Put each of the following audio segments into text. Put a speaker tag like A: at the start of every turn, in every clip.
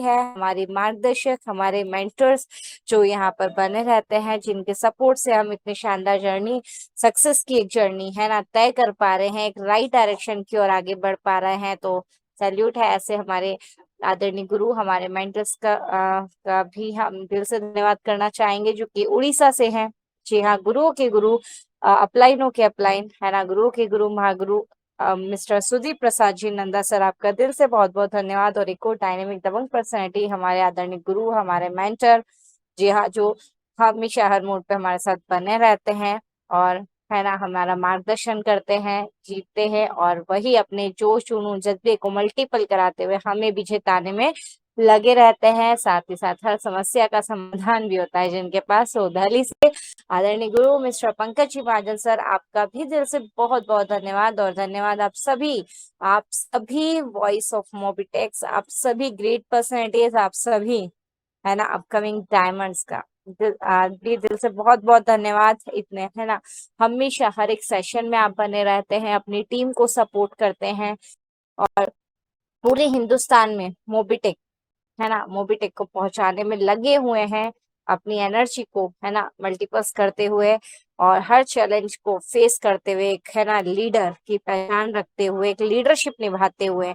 A: है, हमारी मार्गदर्शक, हमारे मेंटर्स जो यहाँ पर बने रहते हैं, जिनके सपोर्ट से हम इतनी शानदार जर्नी, सक्सेस की एक जर्नी है ना तय कर पा रहे हैं, एक राइट डायरेक्शन की ओर आगे बढ़ पा रहे हैं। तो सैल्यूट है ऐसे हमारे आदरणीय गुरु, हमारे मेंटर्स का भी हम दिल से धन्यवाद करना चाहेंगे, जो कि उड़ीसा से हैं। जी हाँ, गुरुओं के गुरु, अपलाइनों के अपलाइन है ना, गुरुओं के गुरु महागुरु मिस्टर सुदीप प्रसाद जी नंदा सर, आपका दिल से बहुत बहुत धन्यवाद। और एक और डायनेमिक दबंग पर्सनैलिटी हमारे आदरणीय गुरु, हमारे मेंटर, जी हाँ, जो हमेशा हर मोड पे हमारे साथ बने रहते हैं और है ना हमारा मार्गदर्शन करते हैं, जीतते हैं, और वही अपने जोश जुनून जज्बे को मल्टीपल कराते हुए हमें भी जिताने में लगे रहते हैं। साथ ही साथ हर समस्या का समाधान भी होता है जिनके पास। सो दिल्ली से आदरणीय गुरु मिस्टर पंकज जी महाजन सर, आपका भी दिल से बहुत बहुत धन्यवाद। और धन्यवाद आप सभी वॉइस ऑफ मोबिटेक्स, आप सभी ग्रेट पर्सनैलिटीज, आप सभी है ना अपकमिंग डायमंड्स का भी दिल से बहुत बहुत धन्यवाद। इतने है ना हमेशा हर एक सेशन में आप बने रहते हैं, अपनी टीम को सपोर्ट करते हैं और पूरे हिंदुस्तान में मोबिटेक है ना, मोबिटेक को पहुंचाने में लगे हुए हैं, अपनी एनर्जी को है ना मल्टीपर्स करते हुए और हर चैलेंज को फेस करते हुए, एक है ना लीडर की पहचान रखते हुए, एक लीडरशिप निभाते हुए,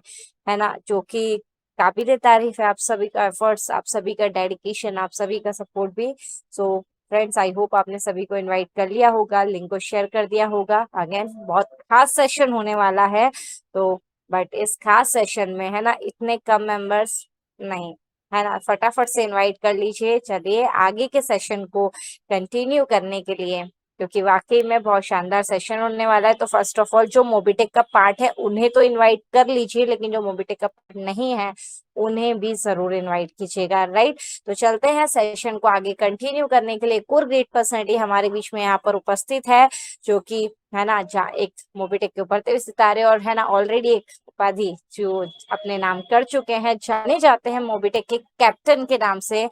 A: है ना, जो कि काबिले तारीफ है। आप सभी का एफर्ट्स, आप सभी का डेडिकेशन, आप सभी का सपोर्ट भी। सो फ्रेंड्स, आई होप आपने सभी को इनवाइट कर लिया होगा, लिंक को शेयर कर दिया होगा। अगेन बहुत खास सेशन होने वाला है, तो बट इस खास सेशन में है ना इतने कम मेंबर्स नहीं, है ना, फटाफट से इनवाइट कर लीजिए। चलिए आगे के सेशन को कंटिन्यू करने के लिए, क्योंकि वाकई में बहुत शानदार सेशन होने वाला है। तो फर्स्ट ऑफ ऑल जो मोबिटेक का पार्ट है उन्हें तो इनवाइट कर लीजिए, लेकिन जो मोबिटेक का पार्ट नहीं है उन्हें भी जरूर इनवाइट कीजिएगा, राइट। तो चलते हैं सेशन को आगे कंटिन्यू करने के लिए। एक और ग्रेट पर्सनैलिटी हमारे बीच में यहाँ पर उपस्थित है, जो कि है ना एक मोबिटेक के उभरते हुए सितारे और है ना ऑलरेडी एक उपाधि जो अपने नाम कर चुके हैं, जाने जाते हैं मोबिटेक के कैप्टन के नाम से।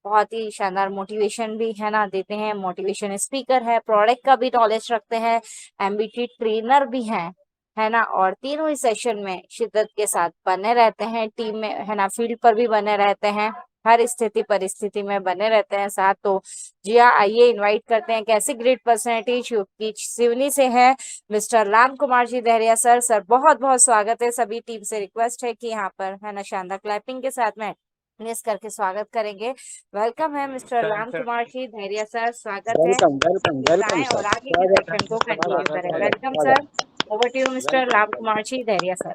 A: बहुत ही शानदार मोटिवेशन भी है ना देते हैं, मोटिवेशन स्पीकर है, प्रोडक्ट का भी नॉलेज रखते हैं, एमबीटी ट्रेनर भी हैं, है ना, और तीनों ही सेशन में शिद्दत के साथ बने रहते हैं, टीम में है ना फील्ड पर भी बने रहते हैं, हर स्थिति परिस्थिति में बने रहते हैं साथ। तो जी हाँ, आइए इनवाइट करते हैं कैसी ग्रेट पर्सनैलिटी जो कि सिवनी से है, मिस्टर राम कुमार जी दहरिया सर। सर बहुत बहुत स्वागत है, सभी टीम से रिक्वेस्ट है कि यहाँ पर है ना शानदार क्लैपिंग के साथ में मिस करके स्वागत करेंगे। वेलकम है मिस्टर राम कुमार जी धैर्य सर, स्वागत है।
B: वेलकम वेलकम
A: प्लीज
B: वेलकम
A: आए और
B: सर,
A: आगे के सेशन को कंटिन्यू करें। Welcome sir, over to you mister Ram Kumar ji Dhairya sir.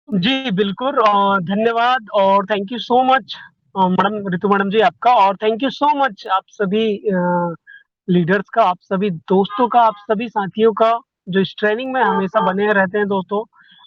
C: जी बिल्कुल, धन्यवाद और thank you so much madam Ritu madam ji आपका, और थैंक यू सो मच आप सभी लीडर्स का, आप सभी दोस्तों का, आप सभी साथियों का जो इस ट्रेनिंग में हमेशा बने रहते हैं दोस्तों।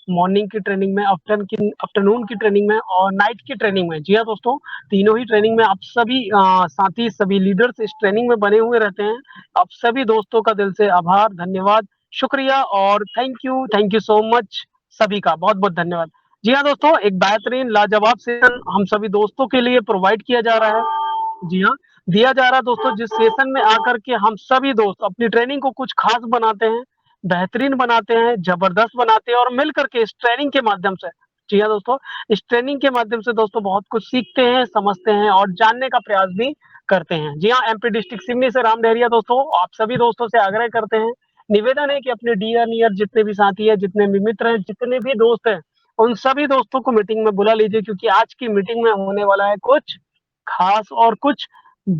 C: मॉर्निंग की ट्रेनिंग में, आफ्टरनून की ट्रेनिंग में और नाइट की ट्रेनिंग में। जी हाँ दोस्तों, तीनों ही ट्रेनिंग में आप सभी साथी, सभी लीडर्स इस ट्रेनिंग में बने हुए रहते हैं। आप सभी दोस्तों का दिल से आभार, धन्यवाद, शुक्रिया और थैंक यू सो मच सभी का बहुत बहुत धन्यवाद। जी हाँ दोस्तों, एक बेहतरीन लाजवाब सेशन हम सभी दोस्तों के लिए प्रोवाइड किया जा रहा है। जी हाँ, दिया जा रहा है दोस्तों, जिस सेशन में आकर के हम सभी दोस्त अपनी ट्रेनिंग को कुछ खास बनाते हैं, बेहतरीन बनाते हैं, जबरदस्त बनाते हैं और मिल करके इस ट्रेनिंग के माध्यम से, जी हाँ दोस्तों, इस ट्रेनिंग के माध्यम से दोस्तों बहुत कुछ सीखते हैं, समझते हैं और जानने का प्रयास भी करते हैं। जी हाँ, एमपी डिस्ट्रिक्ट सिवनी से राम डहरिया दोस्तों, आप सभी दोस्तों से आग्रह करते हैं, निवेदन है कि अपने डियर नियर जितने भी साथी है, जितने भी मित्र हैं, जितने भी दोस्त हैं, उन सभी दोस्तों को मीटिंग में बुला लीजिए, क्योंकि आज की मीटिंग में होने वाला है कुछ खास और कुछ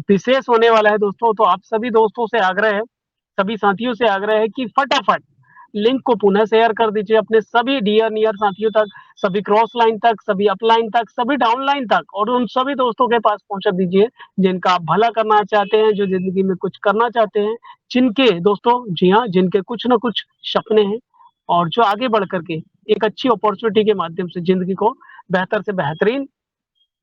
C: विशेष होने वाला है दोस्तों। तो आप सभी दोस्तों से आग्रह है, सभी साथियों से आग्रह है कि फटाफट लिंक को पुनः शेयर कर दीजिए अपने सभी डियर नियर साथियों तक, सभी क्रॉस लाइन तक, सभी अपलाइन तक, सभी डाउन लाइन तक, और उन सभी दोस्तों के पास पहुंचा दीजिए जिनका आप भला करना चाहते हैं, जो जिंदगी में कुछ करना चाहते हैं, जिनके दोस्तों, जी हाँ, जिनके कुछ ना कुछ सपने हैं और जो आगे बढ़ करके एक अच्छी अपॉर्चुनिटी के माध्यम से जिंदगी को बेहतर से बेहतरीन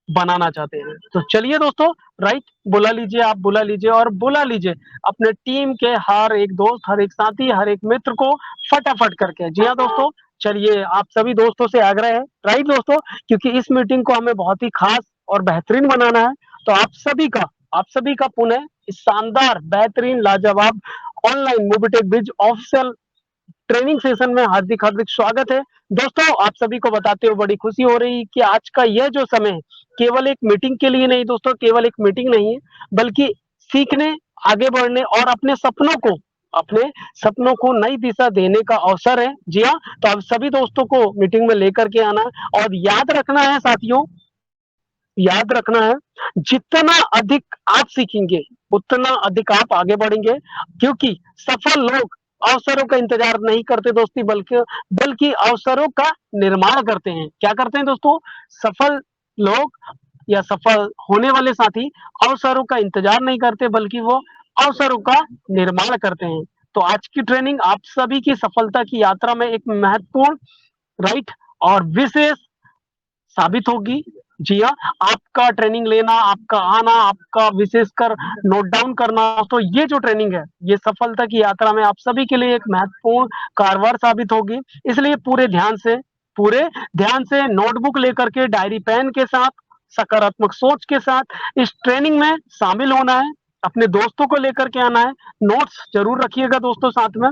C: बनाना चाहते हैं। तो चलिए दोस्तों, राइट, बुला लीजिए, आप बुला लीजिए और बुला लीजिए अपने टीम के हर एक दोस्त, हर एक साथी, हर एक मित्र को फटाफट करके। जी हाँ दोस्तों, चलिए, आप सभी दोस्तों से आग्रह है, राइट दोस्तों, क्योंकि इस मीटिंग को हमें बहुत ही खास और बेहतरीन बनाना है। तो आप सभी का पुनः इस शानदार, बेहतरीन, लाजवाब ऑनलाइन मोबिटेक बिज ऑफिशियल ट्रेनिंग सेशन में हार्दिक हार्दिक स्वागत है। दोस्तों, आप सभी को बताते हुए बड़ी खुशी हो रही कि आज का यह जो समय है, केवल एक मीटिंग के लिए नहीं दोस्तों, केवल एक मीटिंग नहीं है, बल्कि सीखने, आगे बढ़ने और अपने सपनों को नई दिशा देने का अवसर है। जी हाँ, तो आप सभी दोस्तों को मीटिंग में लेकर के आना है और याद रखना है साथियों, याद रखना है, जितना अधिक आप सीखेंगे, उतना अधिक आप आगे बढ़ेंगे, क्योंकि सफल लोग अवसरों का इंतजार नहीं करते दोस्ती, बल्कि अवसरों का निर्माण करते हैं। क्या करते हैं दोस्तों? सफल लोग या सफल होने वाले साथी अवसरों का इंतजार नहीं करते, बल्कि वो अवसरों का निर्माण करते हैं। तो आज की ट्रेनिंग आप सभी की सफलता की यात्रा में एक महत्वपूर्ण, राइट, और विशेष साबित होगी। जी हाँ, आपका ट्रेनिंग लेना, आपका आना, आपका विशेषकर नोट डाउन करना, तो ये जो ट्रेनिंग है, ये सफलता की यात्रा में आप सभी के लिए एक महत्वपूर्ण कारगर साबित होगी। इसलिए पूरे ध्यान से नोटबुक लेकर के, डायरी पेन के साथ, सकारात्मक सोच के साथ इस ट्रेनिंग में शामिल होना है। अपने दोस्तों को लेकर के आना है। नोट्स जरूर रखिएगा दोस्तों साथ में,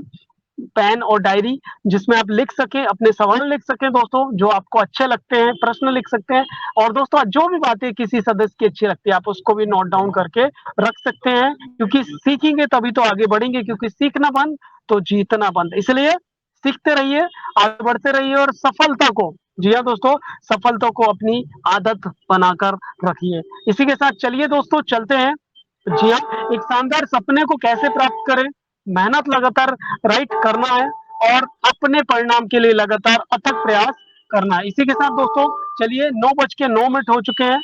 C: पेन और डायरी, जिसमें आप लिख सकें, अपने सवाल लिख सकें दोस्तों, जो आपको अच्छे लगते हैं, प्रश्न लिख सकते हैं। और दोस्तों, जो भी बातें किसी सदस्य की अच्छी लगती है, आप उसको भी नोट डाउन करके रख सकते हैं, क्योंकि सीखेंगे तभी तो आगे बढ़ेंगे, क्योंकि सीखना बंद तो जीतना बंद। इसलिए सीखते रहिए, आगे बढ़ते रहिए और सफलता को, जी हाँ दोस्तों, सफलता को अपनी आदत बनाकर रखिए। इसी के साथ चलिए दोस्तों, चलते हैं। जी हाँ, एक शानदार सपने को कैसे प्राप्त करें? मेहनत लगातार, राइट, करना है और अपने परिणाम के लिए लगातार अथक प्रयास करना है। इसी के साथ दोस्तों, चलिए, 9:09 हो चुके हैं।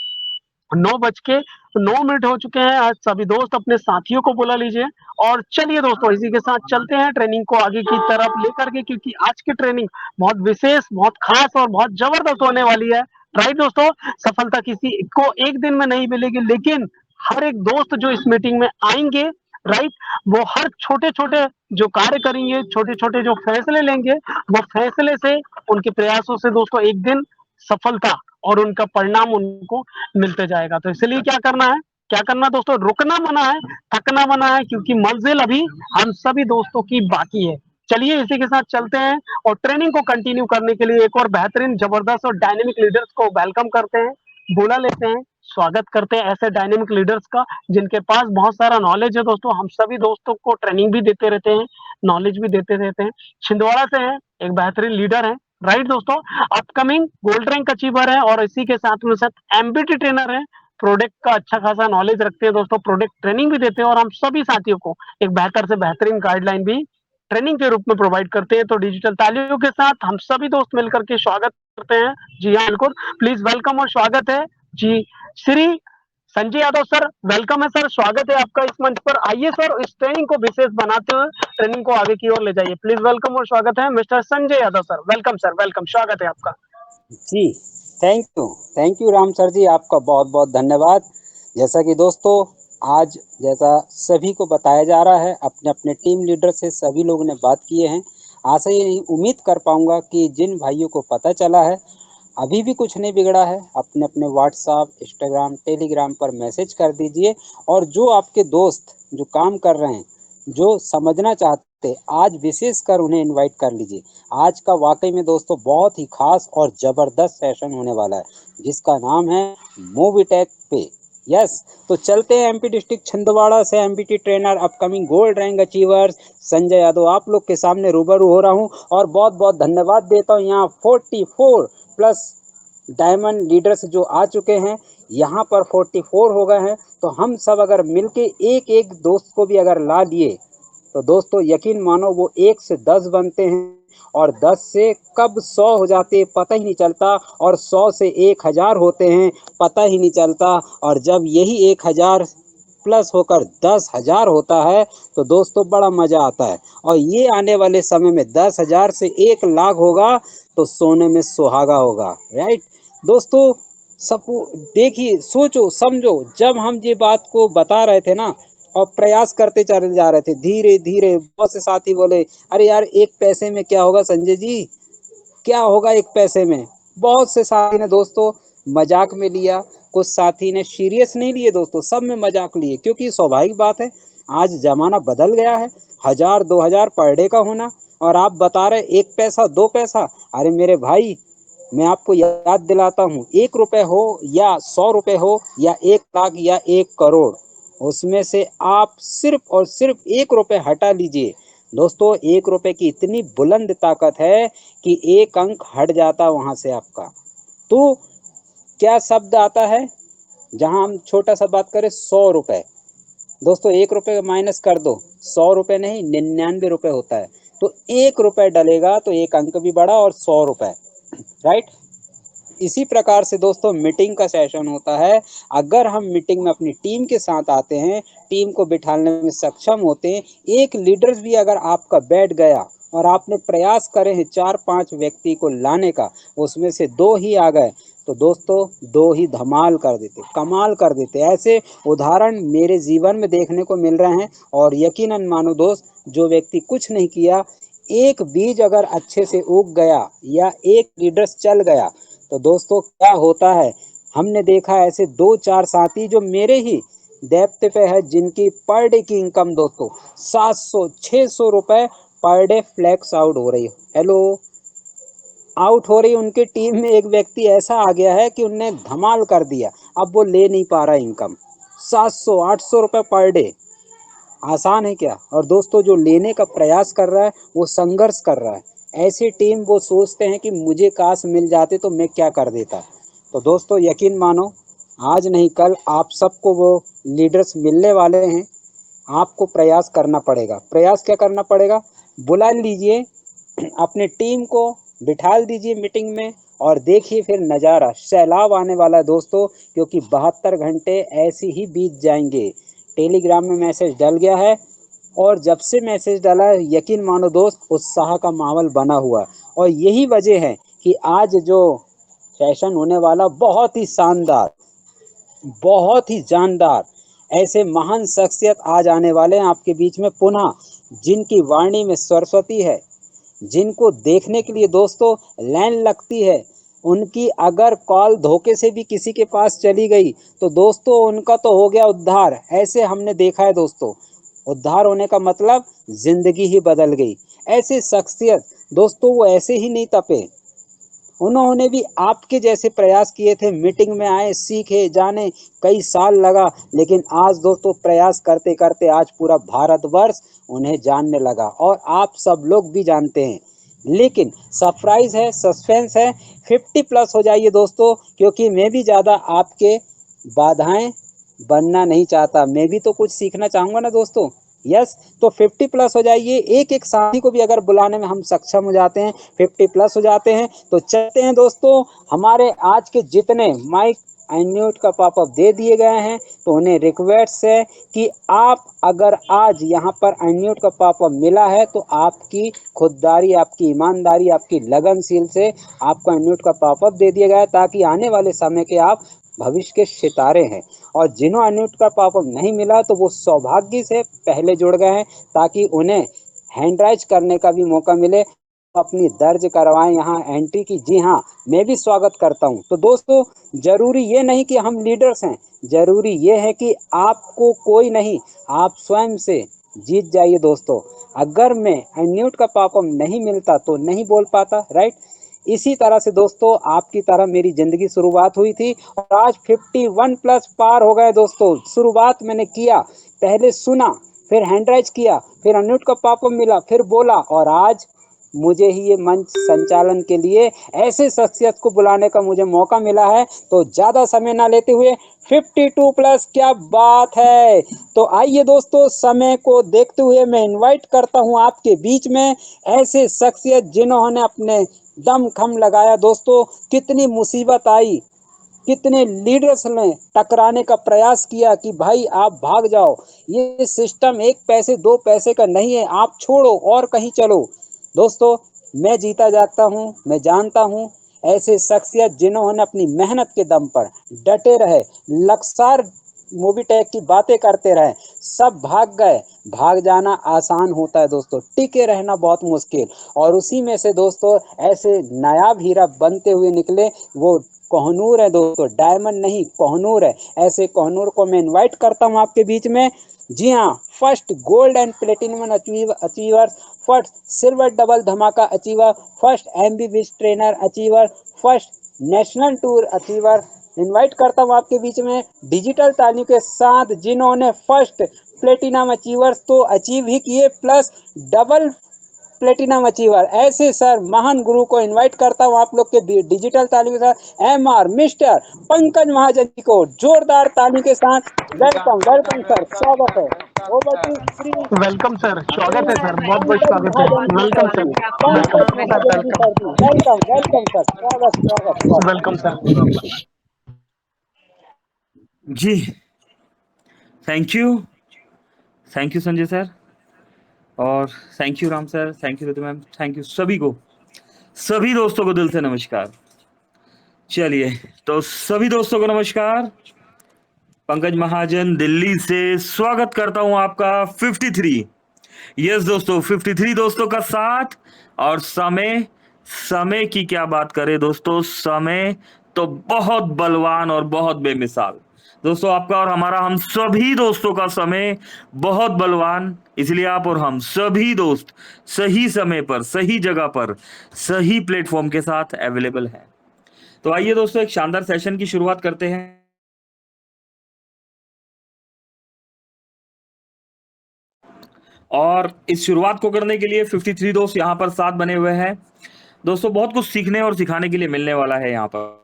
C: 9:09 हो चुके हैं। आज सभी दोस्त अपने साथियों को बुला लीजिए और चलिए दोस्तों, इसी के साथ चलते हैं ट्रेनिंग को आगे की तरफ लेकर के, क्योंकि आज की ट्रेनिंग बहुत विशेष, बहुत खास और बहुत जबरदस्त होने वाली है। राइट दोस्तों, सफलता किसी को एक दिन में नहीं मिलेगी, लेकिन हर एक दोस्त जो इस मीटिंग में आएंगे, राइट, वो हर छोटे छोटे जो कार्य करेंगे, छोटे छोटे जो फैसले लेंगे, वो फैसले से, उनके प्रयासों से दोस्तों एक दिन सफलता और उनका परिणाम उनको मिलते जाएगा। तो इसलिए क्या करना दोस्तों? रुकना मना है, थकना मना है, क्योंकि मंजिल अभी हम सभी दोस्तों की बाकी है। चलिए, इसी के साथ चलते हैं और ट्रेनिंग को कंटिन्यू करने के लिए एक और बेहतरीन, जबरदस्त और डायनेमिक लीडर्स को वेलकम करते हैं, बुला लेते हैं, स्वागत करते हैं ऐसे डायनेमिक लीडर्स का, जिनके पास बहुत सारा नॉलेज है दोस्तों। हम सभी दोस्तों को ट्रेनिंग भी देते रहते हैं, नॉलेज भी देते रहते हैं। छिंदवाड़ा से हैं, एक बेहतरीन लीडर है, राइट दोस्तों, अपकमिंग गोल्ड रैंक अचीवर है और इसी के साथ में साथ एमबीटी ट्रेनर है। प्रोडक्ट का अच्छा खासा नॉलेज रखते हैं दोस्तों, प्रोडक्ट ट्रेनिंग भी देते हैं और हम सभी साथियों को एक बेहतर से बेहतरीन गाइडलाइन भी ट्रेनिंग के रूप में प्रोवाइड करते हैं। तो डिजिटल तालियों के साथ हम सभी दोस्त मिलकर के स्वागत करते हैं। जी हाँ, बिल्कुल, प्लीज वेलकम और स्वागत है जी, श्री संजय यादव सर। वेलकम है सर, स्वागत है आपका इस मंच पर। आइए सर, इस ट्रेनिंग को विशेष बनाते हुए ट्रेनिंग को आगे की ओर ले जाइए। प्लीज वेलकम और स्वागत है mister Sanjay Yadav sir. Welcome sir, welcome, स्वागत है आपका।
B: जी, थैंक यू राम सर जी, आपका बहुत बहुत धन्यवाद। जैसा कि दोस्तों आज जैसा सभी को बताया जा रहा है, अपने अपने टीम लीडर से सभी लोगों ने बात किए हैं। आशा ये उम्मीद कर पाऊंगा कि जिन भाइयों को पता चला है, अभी भी कुछ नहीं बिगड़ा है, अपने अपने व्हाट्सएप, इंस्टाग्राम, टेलीग्राम पर मैसेज कर दीजिए। और जो आपके दोस्त जो काम कर रहे हैं, जो समझना चाहते हैं, आज विशेष कर उन्हें इनवाइट कर लीजिए। आज का वाकई में दोस्तों बहुत ही खास और ज़बरदस्त सेशन होने वाला है, जिसका नाम है मोविटेक पे। यस, तो चलते हैं एमपी डिस्ट्रिक्ट छिंदवाड़ा से empty trainer, upcoming gold rank achievers Sanjay Yadav आप लोग के सामने रूबरू हो रहा हूं और बहुत बहुत धन्यवाद देता हूं। यहाँ 44 प्लस डायमंड लीडर्स जो आ चुके हैं, यहाँ पर 44 हो गए हैं। तो हम सब अगर मिलके एक एक दोस्त को भी अगर ला लिए, तो दोस्तों यकीन मानो वो 1 से 10 बनते हैं और 10 से कब 100 हो जाते हैं पता ही नहीं चलता, और 100 से 1000 होते हैं पता ही नहीं चलता। और जब यही 1000 प्लस होकर 10,000 होता है, तो दोस्तों बड़ा मज़ा आता है। और ये आने वाले समय में 10,000 से 1 लाख होगा, तो सोने में सुहागा होगा। राइट दोस्तों, सब देखिए, सोचो समझो, जब हम ये बात को बता रहे थे ना और प्रयास करते चले जा रहे थे, धीरे धीरे बहुत से साथी बोले, अरे यार 1 पैसे में क्या होगा संजय जी, क्या होगा 1 पैसे में। बहुत से साथी ने दोस्तों मजाक में लिया, कुछ साथी ने सीरियस नहीं लिए दोस्तों, सब में मजाक लिए, क्योंकि स्वाभाविक बात है, आज जमाना बदल गया है। 1000 2000 पर डे का होना और आप बता रहे 1 पैसा 2 पैसा। अरे मेरे भाई, मैं आपको याद दिलाता हूँ, 1 रुपए हो या 100 रुपए हो या 1 लाख या 1 करोड़, उसमें से आप सिर्फ और सिर्फ 1 रुपए हटा लीजिए दोस्तों। 1 रुपए की इतनी बुलंद ताकत है कि 1 अंक हट जाता वहां से आपका। तो क्या शब्द आता है जहां हम छोटा सा बात करें, 100 रुपए दोस्तों। 1 रुपए माइनस कर दो, 100 रुपए नहीं 99 रुपए होता है। तो 1 रुपए डलेगा तो 1 अंक भी बढ़ा और 100 रुपए, राइट। इसी प्रकार से दोस्तों मीटिंग का सेशन होता है। अगर हम मीटिंग में अपनी टीम के साथ आते हैं, टीम को बिठाने में सक्षम होते हैं, एक लीडर भी अगर आपका बैठ गया और आपने प्रयास करे हैं 4-5 व्यक्ति को लाने का, उसमें से 2 ही आ गए, तो दोस्तों 2 ही धमाल कर देते, कमाल कर देते। ऐसे उदाहरण मेरे जीवन में देखने को मिल रहे हैं। और यकीनन मानो दोस्त, जो व्यक्ति कुछ नहीं किया, एक बीज अगर अच्छे से उग गया या एक लीडर चल गया, तो दोस्तों क्या होता है, हमने देखा ऐसे 2-4 साथी जो मेरे ही दैप्त पे है, जिनकी पर डे की इनकम दोस्तों 700-600 रुपए पर डे फ्लैक्स आउट हो रही है। हेलो, आउट हो रही। उनकी टीम में एक व्यक्ति ऐसा आ गया है कि उनने धमाल कर दिया, अब वो ले नहीं पा रहा इनकम। 700-800 रुपए पर डे आसान है क्या? और दोस्तों जो लेने का प्रयास कर रहा है वो संघर्ष कर रहा है। ऐसी टीम वो सोचते हैं कि मुझे काश मिल जाते तो मैं क्या कर देता। तो दोस्तों यकीन मानो, आज नहीं कल आप सबको वो लीडर्स मिलने वाले हैं। आपको प्रयास करना पड़ेगा। प्रयास क्या करना पड़ेगा? बुला लीजिए अपनी टीम को, बिठा दीजिए मीटिंग में और देखिए फिर नज़ारा, सैलाब आने वाला है दोस्तों। क्योंकि 72 घंटे ऐसे ही बीत जाएंगे। टेलीग्राम में मैसेज डल गया है और जब से मैसेज डाला है, यकीन मानो दोस्त, उत्साह का माहौल बना हुआ। और यही वजह है कि आज जो सेशन होने वाला बहुत ही शानदार, बहुत ही जानदार, ऐसे महान शख्सियत आज आने वाले हैं आपके बीच में पुनः, जिनकी वाणी में सरस्वती है, जिनको देखने के लिए दोस्तों लाइन लगती है। उनकी अगर कॉल धोखे से भी किसी के पास चली गई तो दोस्तों उनका तो हो गया उद्धार। ऐसे हमने देखा है दोस्तों, उद्धार होने का मतलब जिंदगी ही बदल गई। ऐसे शख्सियत दोस्तों, वो ऐसे ही नहीं तपे, उन्होंने भी आपके जैसे प्रयास किए थे। मीटिंग में आए, सीखे, जाने, कई साल लगा, लेकिन आज दोस्तों प्रयास करते करते आज पूरा भारतवर्ष उन्हें जानने लगा और आप सब लोग भी जानते हैं। लेकिन सरप्राइज है, सस्पेंस है। 50 प्लस हो जाइए दोस्तों, क्योंकि मैं भी ज़्यादा आपके बाधाएं बनना नहीं चाहता। मैं भी तो कुछ सीखना चाहूँगा ना दोस्तों। यस, तो 50 प्लस हो जाइए। एक एक साथी को भी अगर बुलाने में हम सक्षम हो जाते हैं, 50 प्लस हो जाते हैं, तो चलते हैं दोस्तों। हमारे आज के जितने माइक अनम्यूट का पॉपअप दे दिए गए हैं, तो उन्हें रिक्वेस्ट है कि आप अगर आज यहाँ पर अनम्यूट का पॉपअप मिला है तो आपकी खुददारी, आपकी ईमानदारी, आपकी लगनशील से आपको अनम्यूट का पॉपअप दे दिया गया है, ताकि आने वाले समय के आप भविष्य के सितारे हैं। और जिन्हों अनम्यूट का पॉपअप नहीं मिला तो वो सौभाग्य से पहले जुड़ गए हैं, ताकि उन्हें हैंड राइज करने का भी मौका मिले, अपनी दर्ज करवाएं यहाँ एंट्री की। जी हाँ, मैं भी स्वागत करता हूँ। तो दोस्तों जरूरी ये नहीं कि हम लीडर्स हैं, जरूरी ये है कि आपको कोई नहीं, आप स्वयं से जीत जाइए दोस्तों। अगर मैं अनम्यूट का पॉपअप नहीं मिलता तो नहीं बोल पाता, राइट। इसी तरह से दोस्तों आपकी तरह मेरी जिंदगी शुरुआत हुई थी और आज 51 प्लस पार हो गए दोस्तों। शुरुआत मैंने किया, पहले सुना, फिर हैंड राइज किया, फिर अनम्यूट का पॉपअप मिला, फिर बोला, और आज मुझे ही ये मंच संचालन के लिए ऐसे शख्सियत को बुलाने का मुझे मौका मिला है। तो ज़्यादा समय ना लेते हुए 52 प्लस, क्या बात है। तो आइए दोस्तों, समय को देखते हुए मैं इनवाइट करता हूं आपके बीच में ऐसे शख्सियत जिन्होंने अपने दम खम लगाया दोस्तों। कितनी मुसीबत आई, कितने लीडर्स ने टकराने का प्रयास किया कि भाई आप भाग जाओ, ये सिस्टम 1 पैसे 2 पैसे का नहीं है, आप छोड़ो और कहीं चलो। दोस्तों मैं जीता जागता हूँ, मैं जानता हूँ ऐसे शख्सियत जिन्होंने अपनी मेहनत के दम पर डटे रहे, लक्सार मूवी टैग की बातें करते रहे, सब भाग गए। भाग जाना आसान होता है दोस्तों, टिके रहना बहुत मुश्किल। और उसी में से दोस्तों ऐसे नायाब हीरा बनते हुए निकले, वो कोहनूर है दोस्तों, डायमंड नहीं कोहनूर है। ऐसे कोहनूर को मैं इनवाइट करता हूं आपके बीच में। जी हाँ, first gold and platinum achievers first silver double धमाका achiever, first MBBS trainer achiever, first national tour achiever invite करता हूँ आपके बीच में डिजिटल तालियों के साथ, जिन्होंने फर्स्ट प्लेटिनम अचीवर्स तो अचीव ही किए प्लस डबल प्लेटिनम अचीवर। ऐसे सर महान गुरु को इनवाइट करता हूँ आप लोग के डिजिटल तालियों के साथ एमआर मिस्टर पंकज महाजन जी को जोरदार ताली के साथ वेलकम वेलकम सर, स्वागत है। Over to Shri
C: welcome sir, स्वागत है सर, बहुत बहुत
B: पंकज
C: स्वागत है।
B: Mahajan ji
C: welcome
B: sir
C: sir,
B: जी,
C: welcome
B: Pankaj
C: sir,
B: Mahajan ji sir जी, वेलकम वेलकम सर, स्वागत स्वागत स्वागत।
C: Welcome sir.
D: जी थैंक यू संजय सर, और thank you Ram sir, thank you Ritu ma'am, thank you सभी को, सभी दोस्तों को दिल से नमस्कार। चलिए तो सभी दोस्तों को नमस्कार, पंकज महाजन दिल्ली से स्वागत करता हूं आपका 53। यस दोस्तों, 53 दोस्तों का साथ। और समय समय की क्या बात करें दोस्तों, समय तो बहुत बलवान और बहुत बेमिसाल दोस्तों। आपका और हमारा, हम सभी दोस्तों का समय बहुत बलवान, इसलिए आप और हम सभी दोस्त सही समय पर, सही जगह पर, सही प्लेटफॉर्म के साथ अवेलेबल हैं। तो आइए दोस्तों, एक शानदार सेशन की शुरुआत करते हैं। और इस शुरुआत को करने के लिए 53 दोस्त यहाँ पर साथ बने हुए हैं। दोस्तों बहुत कुछ सीखने और सिखाने के लिए मिलने वाला है यहाँ पर।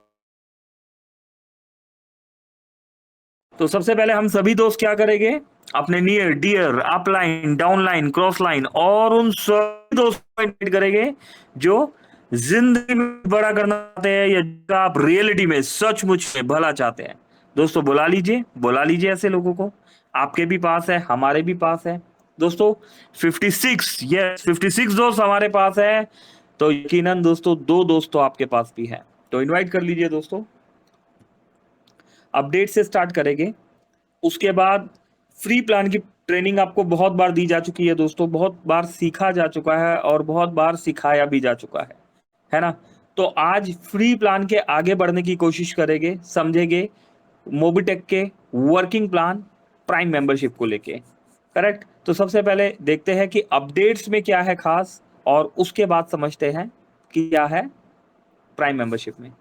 D: तो सबसे पहले हम सभी दोस्त क्या करेंगे, अपने near dear upline downline cross line और उन सभी दोस्तों को इनवाइट करेंगे जो जिंदगी में बड़ा करना चाहते हैं या जिनका आप रियलिटी में सचमुच में भला चाहते हैं। दोस्तों बुला लीजिए ऐसे लोगों को, आपके भी पास है, हमारे भी पास है दोस्तों। 56, यस 56 दोस्त हमारे पास है, तो यकीनन दोस्तों 2 दोस्त तो आपके पास भी है, तो इनवाइट कर लीजिए दोस्तों। अपडेट से स्टार्ट करेंगे, उसके बाद फ्री प्लान की ट्रेनिंग आपको बहुत बार दी जा चुकी है दोस्तों, बहुत बार सीखा जा चुका है और बहुत बार सिखाया भी जा चुका है ना। तो आज फ्री प्लान के आगे बढ़ने की कोशिश करेंगे, समझेंगे मोबिटेक के वर्किंग प्लान प्राइम मेंबरशिप को लेके, करेक्ट। तो सबसे पहले देखते हैं कि अपडेट्स में क्या है खास, और उसके बाद समझते हैं कि क्या है प्राइम मेंबरशिप में।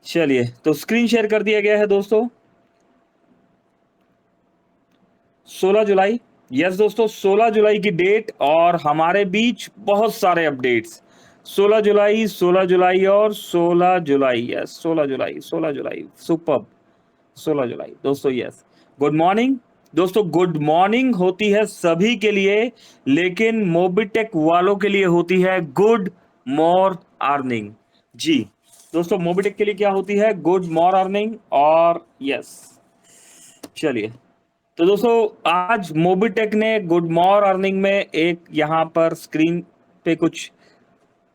D: चलिए तो स्क्रीन शेयर कर दिया गया है दोस्तों। 16 जुलाई, यस दोस्तों 16 जुलाई की डेट, और हमारे बीच बहुत सारे अपडेट्स। 16 जुलाई, 16 जुलाई और 16 जुलाई, यस 16 जुलाई, 16 जुलाई, सुपर्ब। 16 जुलाई दोस्तों, यस। गुड मॉर्निंग दोस्तों, गुड मॉर्निंग होती है सभी के लिए, लेकिन मोबिटेक वालों के लिए होती है गुड मोर अर्निंग। जी दोस्तों, मोबिटेक के लिए क्या होती है, गुड मोर अर्निंग। और यस चलिए, तो दोस्तों आज मोबिटेक ने गुड मोर अर्निंग में एक यहां पर स्क्रीन पे कुछ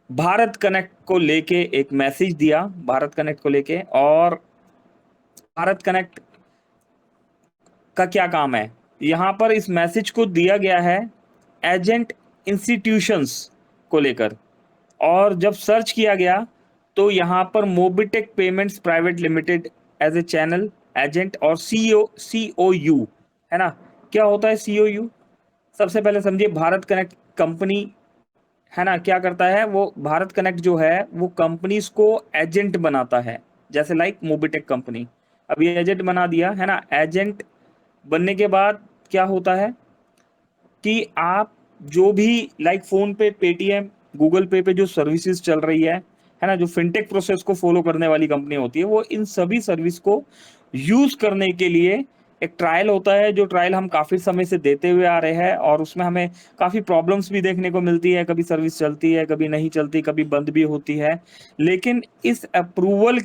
D: भारत कनेक्ट को लेके एक मैसेज दिया, भारत कनेक्ट को लेके। और भारत कनेक्ट का क्या काम है, यहां पर इस मैसेज को दिया गया है एजेंट इंस्टीट्यूशंस को लेकर। और जब सर्च किया गया तो यहां पर Mobitech payments private limited as a channel agent और सीओयू है ना। क्या होता है सीओयू, सबसे पहले समझिए। भारत कनेक्ट कंपनी है ना, क्या करता है वो, भारत कनेक्ट जो है वो कंपनीज को एजेंट बनाता है, जैसे लाइक मोबिटेक कंपनी अभी एजेंट बना दिया है ना। एजेंट बनने के बाद क्या होता है कि आप जो भी लाइक फोन पे, पेटीएम, गूगल पे जो सर्विसेज चल रही है ना, जो फिनटेक प्रोसेस को फॉलो करने वाली कंपनी होती है, वो इन सभी सर्विस को यूज करने के लिए एक ट्रायल होता है, जो ट्रायल हम काफी समय से देते हुए आ रहे हैं। और उसमें हमें काफी प्रॉब्लम्स भी देखने को मिलती है, कभी सर्विस चलती है, कभी नहीं चलती, कभी बंद भी होती है। लेकिन इस अप्रूवल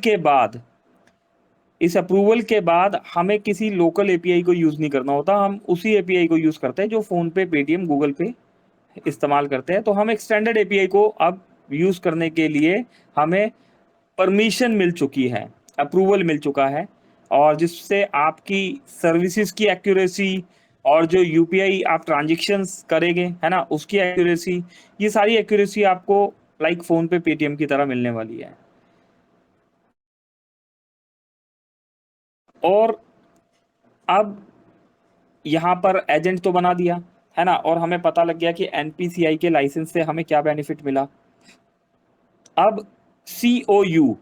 D: के बाद हमें किसी लोकल एपीआई को यूज नहीं करना होता, हम उसी एपीआई को यूज करते हैं जो फोन पे, पेटीएम, गूगल पे इस्तेमाल करते हैं। तो हम एक स्टैंडर्ड एपीआई को अब यूज करने के लिए हमें परमिशन मिल चुकी है, अप्रूवल मिल चुका है, और जिससे आपकी सर्विसेज की एक्यूरेसी और जो यूपीआई आप ट्रांजेक्शन्स करेंगे है ना, उसकी एक्यूरेसी, ये सारी एक्यूरेसी आपको लाइक फोन पे, पेटीएम की तरह मिलने वाली है। और अब यहाँ पर एजेंट तो बना दिया है ना, और हमें पता लग गया कि एनपीसीआई के लाइसेंस से हमें क्या बेनिफिट मिला। अब सीओयू,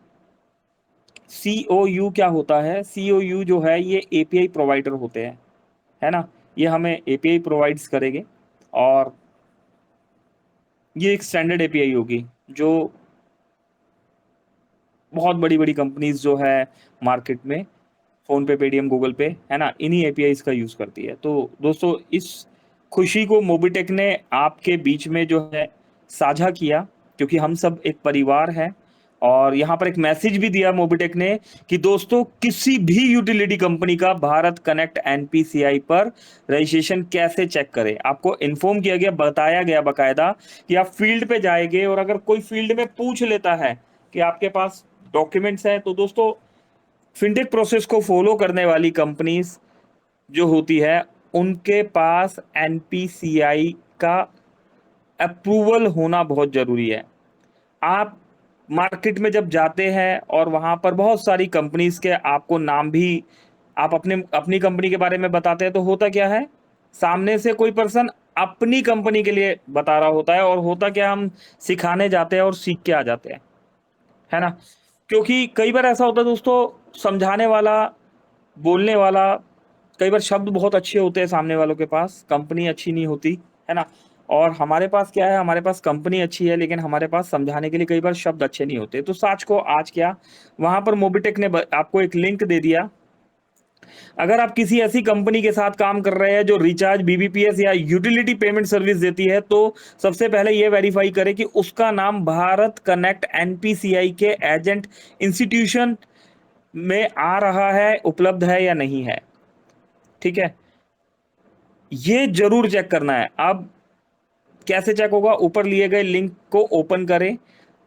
D: सीओयू क्या होता है? सीओयू जो है ये एपीआई प्रोवाइडर होते हैं, है ना, ये हमें एपीआई प्रोवाइड्स करेंगे और ये एक स्टैंडर्ड एपीआई होगी जो बहुत बड़ी बड़ी कंपनीज जो है मार्केट में, फोन पे, पेटीएम, गूगल पे, है ना, इन्हीं एपीआईज का यूज करती है। तो दोस्तों इस खुशी को मोबिटेक ने आपके बीच में जो है साझा किया, क्योंकि हम सब एक परिवार है। और यहाँ पर एक मैसेज भी दिया मोबिटेक ने कि दोस्तों किसी भी यूटिलिटी कंपनी का भारत कनेक्ट एनपीसीआई पर रजिस्ट्रेशन कैसे चेक करें। आपको इन्फॉर्म किया गया, बताया गया बकायदा कि आप फील्ड पे जाएंगे और अगर कोई फील्ड में पूछ लेता है कि आपके पास डॉक्यूमेंट्स है, तो दोस्तों फिनटेक प्रोसेस को फॉलो करने वाली कंपनीज जो होती है उनके पास एनपीसीआई का अप्रूवल होना बहुत जरूरी है। आप मार्केट में जब जाते हैं और वहां पर बहुत सारी कंपनीज के आपको नाम भी, आप अपनी कंपनी के बारे में बताते हैं, तो होता क्या है, सामने से कोई पर्सन अपनी कंपनी के लिए बता रहा होता है, और होता क्या, हम सिखाने जाते हैं और सीख के आ जाते हैं, है ना। क्योंकि कई बार ऐसा होता है दोस्तों, समझाने वाला, बोलने वाला, कई बार शब्द बहुत अच्छे होते हैं सामने वालों के पास, कंपनी अच्छी नहीं होती, है ना। और हमारे पास क्या है, हमारे पास कंपनी अच्छी है लेकिन हमारे पास समझाने के लिए कई बार शब्द अच्छे नहीं होते। तो साच को आज क्या, वहां पर मोबिटेक ने आपको एक लिंक दे दिया। अगर आप किसी ऐसी कंपनी के साथ काम कर रहे हैं जो रिचार्ज, बीबीपीएस या यूटिलिटी पेमेंट सर्विस देती है, तो सबसे पहले ये वेरीफाई करें कि उसका नाम भारत कनेक्ट एनपीसीआई के एजेंट इंस्टीट्यूशन में आ रहा है, उपलब्ध है या नहीं है, ठीक है, ये जरूर चेक करना है। अब कैसे चेक होगा, ऊपर लिए गए लिंक को ओपन करें,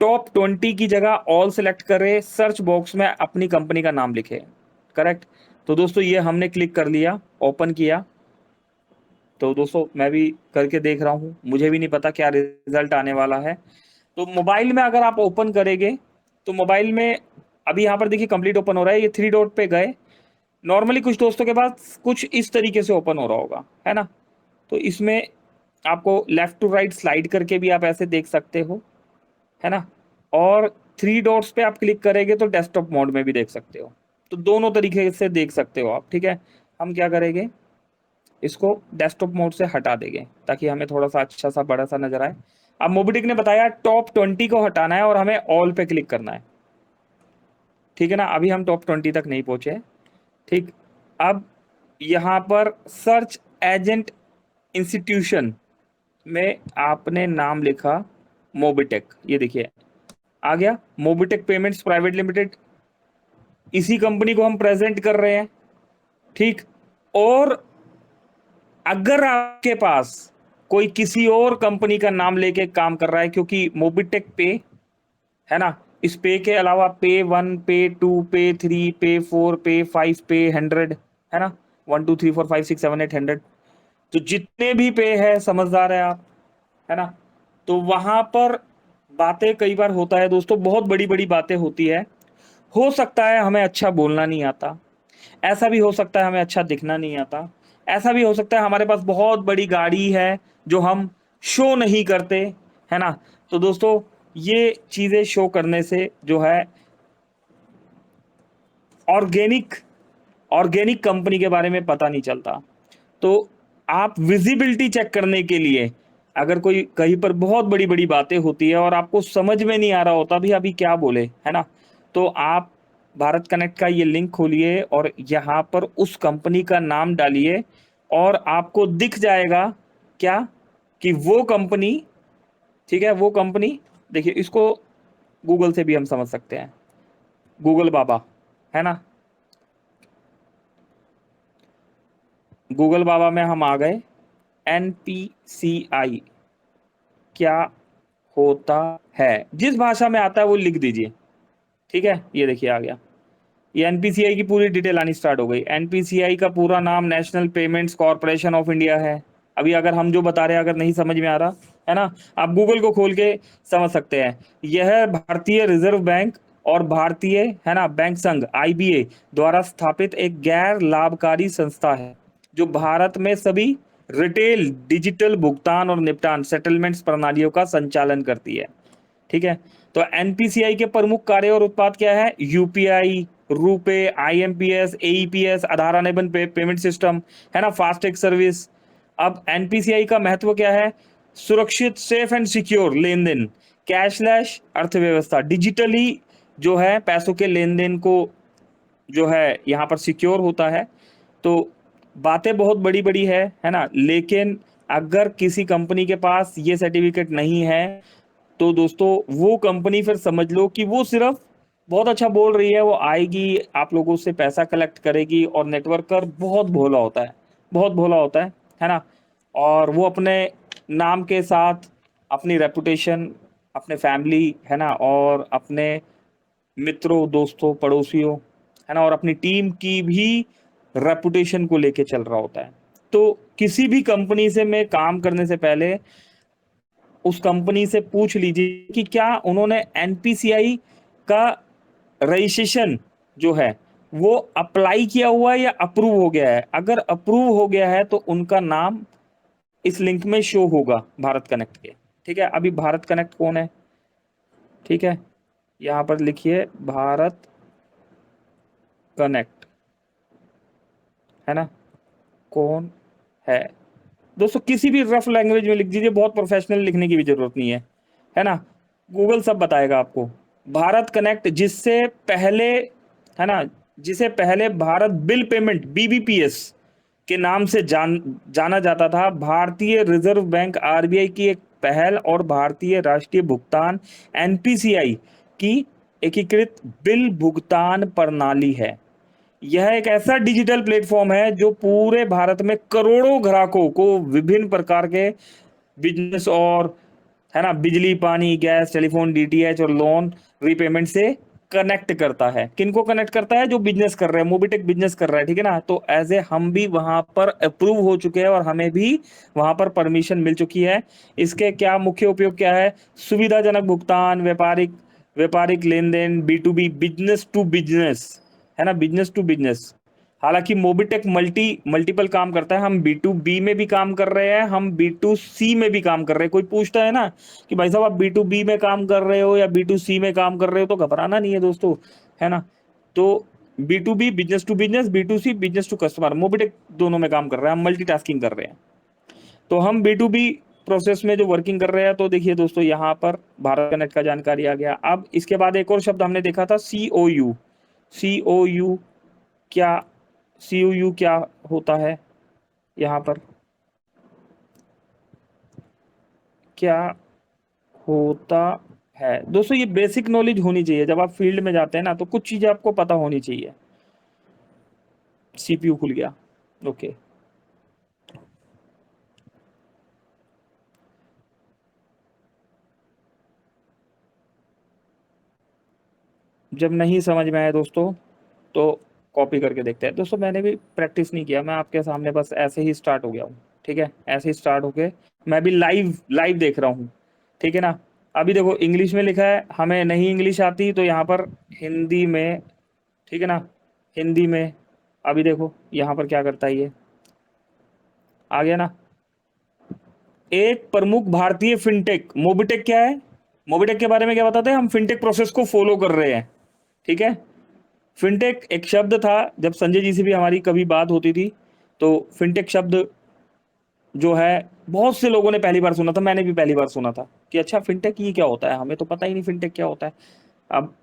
D: टॉप 20 की जगह ऑल सेलेक्ट करें, सर्च बॉक्स में अपनी कंपनी का नाम लिखें, करेक्ट। तो दोस्तों ये हमने क्लिक कर लिया, ओपन किया। तो दोस्तों मैं भी करके देख रहा हूं, मुझे भी नहीं पता क्या रिजल्ट आने वाला है। तो मोबाइल में अगर आप ओपन करेंगे तो मोबाइल में अभी यहाँ पर देखिए कंप्लीट ओपन हो रहा है, ये 3 डॉट पे गए। नॉर्मली कुछ दोस्तों के पास कुछ इस तरीके से ओपन हो रहा होगा, है ना। तो इसमें आपको लेफ्ट टू राइट स्लाइड करके भी आप ऐसे देख सकते हो, है ना। और 3 डॉट्स पे आप क्लिक करेंगे तो डेस्कटॉप मोड में भी देख सकते हो। तो दोनों तरीके से देख सकते हो आप, ठीक है। हम क्या करेंगे, इसको डेस्कटॉप मोड से हटा देंगे ताकि हमें थोड़ा सा अच्छा सा बड़ा सा नजर आए। अब मोबिटेक ने बताया टॉप 20 को हटाना है और हमें ऑल पे क्लिक करना है, ठीक है ना। अभी हम टॉप 20 तक नहीं पहुंचे, ठीक। अब यहाँ पर सर्च एजेंट इंस्टीट्यूशन में आपने नाम लिखा मोबिटेक, ये देखिए आ गया, मोबिटेक पेमेंट्स प्राइवेट लिमिटेड, इसी कंपनी को हम प्रेजेंट कर रहे हैं, ठीक। और अगर आपके पास कोई किसी और कंपनी का नाम लेके काम कर रहा है, क्योंकि मोबिटेक पे, है ना, इस पे के अलावा पे 1, पे 2, पे 3, पे 4, पे 5, पे 100, है ना, 1 2 3 4 5 6 7 8 100, तो जितने भी पे है, समझदार है आप, है ना। तो वहां पर बातें कई बार होता है दोस्तों, बहुत बड़ी बड़ी बातें होती है। हो सकता है हमें अच्छा बोलना नहीं आता, ऐसा भी हो सकता है हमें अच्छा दिखना नहीं आता, ऐसा भी हो सकता है हमारे पास बहुत बड़ी गाड़ी है जो हम शो नहीं करते, है ना। तो दोस्तों ये चीजें शो करने से जो है ऑर्गेनिक ऑर्गेनिक कंपनी के बारे में पता नहीं चलता। तो आप विजिबिलिटी चेक करने के लिए, अगर कोई कहीं पर बहुत बड़ी बड़ी बातें होती है और आपको समझ में नहीं आ रहा होता भी अभी क्या बोले, है ना, तो आप भारत कनेक्ट का ये लिंक खोलिए और यहाँ पर उस कंपनी का नाम डालिए और आपको दिख जाएगा क्या, कि वो कंपनी, ठीक है, वो कंपनी, देखिए इसको गूगल से भी हम समझ सकते हैं, गूगल बाबा, है ना, गूगल बाबा में हम आ गए। एनपीसीआई क्या होता है, जिस भाषा में आता है वो लिख दीजिए, ठीक है। ये देखिए आ गया, ये एनपीसीआई की पूरी डिटेल आनी स्टार्ट हो गई। एनपीसीआई का पूरा नाम national payments corporation of India है। अभी अगर हम जो बता रहे हैं अगर नहीं समझ में आ रहा, है ना, आप गूगल को खोल के समझ सकते हैं। यह भारतीय रिजर्व बैंक और भारतीय, है ना, बैंक संघ आईबीए द्वारा स्थापित एक गैर लाभकारी संस्था है जो भारत में सभी रिटेल डिजिटल भुगतान और निपटान सेटलमेंट्स प्रणालियों का संचालन करती है। ठीक है, तो एनपीसीआई के प्रमुख कार्य और उत्पाद क्या है? यूपीआई, रुपे, आईएमपीएस, एईपीएस, आधार अनेबल पेमेंट सिस्टम, है ना, फास्टैग सर्विस। अब एनपीसीआई का महत्व क्या है? सुरक्षित, सेफ एंड सिक्योर लेन देन, कैशलेस अर्थव्यवस्था, डिजिटली जो है पैसों के लेन देन को जो है यहाँ पर सिक्योर होता है। तो बातें बहुत बड़ी बड़ी है ना, लेकिन अगर किसी कंपनी के पास ये सर्टिफिकेट नहीं है तो दोस्तों वो कंपनी फिर समझ लो कि वो सिर्फ बहुत अच्छा बोल रही है, वो आएगी आप लोगों से पैसा कलेक्ट करेगी, और नेटवर्कर बहुत भोला होता है, बहुत भोला होता है ना, और वो अपने नाम के साथ अपनी रेपुटेशन, अपने फैमिली, है ना, और अपने मित्रों, दोस्तों, पड़ोसियों, है ना, और अपनी टीम की भी रेपुटेशन को लेके चल रहा होता है। तो किसी भी कंपनी से में काम करने से पहले उस कंपनी से पूछ लीजिए कि क्या उन्होंने एनपीसीआई का रजिस्ट्रेशन जो है वो अप्लाई किया हुआ है या अप्रूव हो गया है। अगर अप्रूव हो गया है तो उनका नाम इस लिंक में शो होगा भारत कनेक्ट के। ठीक है, अभी भारत कनेक्ट कौन है? ठीक है, यहां पर लिखिए भारत कनेक्ट, है ना, कौन है। दोस्तों किसी भी रफ लैंग्वेज में लिख दीजिए, बहुत प्रोफेशनल लिखने की भी जरूरत नहीं है ना, गूगल सब बताएगा आपको। भारत कनेक्ट, जिससे पहले, है ना, जिसे पहले भारत बिल पेमेंट बीबीपीएस के नाम से जाना जाता था, भारतीय रिजर्व बैंक आरबीआई की एक पहल और भारतीय राष्ट्रीय भुगतान एनपीसीआई की एकीकृत बिल भुगतान प्रणाली है। यह एक ऐसा डिजिटल प्लेटफॉर्म है जो पूरे भारत में करोड़ों ग्राहकों को विभिन्न प्रकार के बिजनेस और, है ना, बिजली, पानी, गैस, टेलीफोन, डीटीएच और लोन रीपेमेंट से कनेक्ट करता है। किनको कनेक्ट करता है? जो बिजनेस कर रहे हैं, मोबिटेक बिजनेस कर रहा है, ठीक है ना। तो एज ए हम भी वहां पर अप्रूव हो चुके हैं और हमें भी वहां पर परमिशन मिल चुकी है। इसके क्या मुख्य उपयोग क्या है? सुविधाजनक भुगतान, व्यापारिक लेन देन, बी बिजनेस टू बिजनेस, है ना, बिजनेस टू बिजनेस। हालांकि मोबिटेक मल्टीपल काम करता है, हम B2B में भी काम कर रहे हैं, हम B2C में भी काम कर रहे हैं। कोई पूछता है ना कि भाई साहब आप B2B में काम कर रहे हो या B2C में काम कर रहे हो, तो घबराना नहीं है दोस्तों, है ना। तो B2B business to business, B2C business to customer, Mobitech दोनों में काम कर रहे हैं, हम मल्टीटास्किंग कर रहे हैं। तो हम B2B प्रोसेस में जो वर्किंग कर रहे हैं, तो देखिए दोस्तों यहाँ पर भारत कनेक्ट का जानकारी आ गया। अब इसके बाद एक और शब्द हमने देखा था, COU। COU क्या, COU क्या होता है? यहाँ पर क्या होता है दोस्तों? ये बेसिक नॉलेज होनी चाहिए। जब आप फील्ड में जाते हैं ना, तो कुछ चीजें आपको पता होनी चाहिए। CPU खुल गया, ओके। जब नहीं समझ में आए दोस्तों तो कॉपी करके देखते हैं। दोस्तों मैंने भी प्रैक्टिस नहीं किया, मैं आपके सामने बस ऐसे ही स्टार्ट हो गया हूँ, ठीक है, ऐसे ही स्टार्ट होके मैं भी लाइव देख रहा हूँ, ठीक है ना। अभी देखो इंग्लिश में लिखा है, हमें नहीं इंग्लिश आती तो यहाँ पर हिंदी में, ठीक है ना, हिंदी में। अभी देखो यहाँ पर क्या करता है, ये आ गया ना। एक प्रमुख भारतीय फिनटेक, मोबिटेक क्या है? मोबिटेक के बारे में क्या बताते हैं हम? फिनटेक प्रोसेस को फॉलो कर रहे हैं, ठीक है। फिनटेक एक शब्द था, जब संजय जी से भी हमारी कभी बात होती थी तो फिनटेक शब्द जो है बहुत से लोगों ने पहली बार सुना था, मैंने भी पहली बार सुना था कि अच्छा फिनटेक ये क्या होता है, हमें तो पता ही नहीं फिनटेक क्या होता है। अब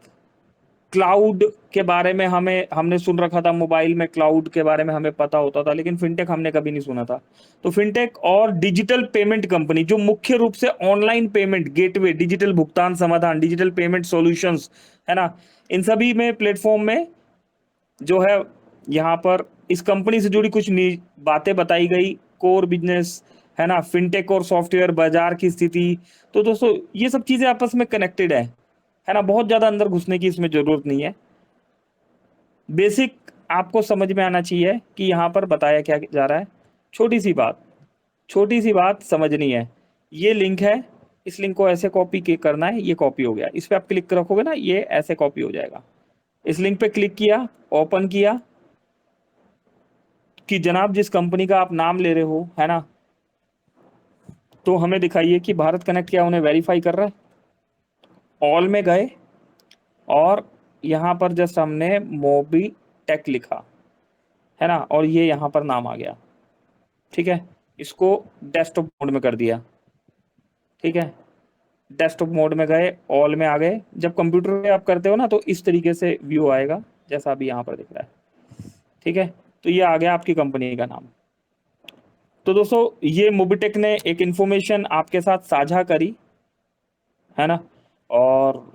D: क्लाउड के बारे में हमने सुन रखा था, मोबाइल में क्लाउड के बारे में हमें पता होता था, लेकिन फिनटेक हमने कभी नहीं सुना था। तो फिनटेक और डिजिटल पेमेंट कंपनी जो मुख्य रूप से ऑनलाइन पेमेंट गेटवे, डिजिटल भुगतान समाधान, डिजिटल पेमेंट सॉल्यूशंस, है ना, इन सभी में प्लेटफॉर्म में जो है यहाँ पर इस कंपनी से जुड़ी कुछ बातें बताई गई, कोर बिजनेस, है ना, फिनटेक और सॉफ्टवेयर बाजार की स्थिति। तो दोस्तों ये सब चीजें आपस में कनेक्टेड है ना, बहुत ज्यादा अंदर घुसने की इसमें जरूरत नहीं है। बेसिक आपको समझ में आना चाहिए कि यहाँ पर बताया क्या जा रहा है। छोटी सी बात समझनी है। ये लिंक है, इस लिंक को ऐसे कॉपी करना है, ये कॉपी हो गया, इस पर आप क्लिक रखोगे ना, ये ऐसे कॉपी हो जाएगा। इस लिंक पे क्लिक किया, ओपन किया कि जनाब जिस कंपनी का आप नाम ले रहे हो, है ना, तो हमें दिखाइए कि भारत कनेक्ट क्या उन्हें वेरीफाई कर रहा है। ऑल में गए और यहाँ पर जस्ट हमने मोबी टेक लिखा है ना, और ये यहाँ पर नाम आ गया, ठीक है। इसको डेस्कटॉप मोड में कर दिया, ठीक है। डेस्कटॉप मोड में गए, ऑल में आ गए। जब कंप्यूटर पे आप करते हो ना तो इस तरीके से व्यू आएगा जैसा अभी यहाँ पर दिख रहा है, ठीक है। तो ये आ गया आपकी कंपनी का नाम। तो दोस्तों ये मोबीटेक ने एक इंफॉर्मेशन आपके साथ साझा करी है ना, और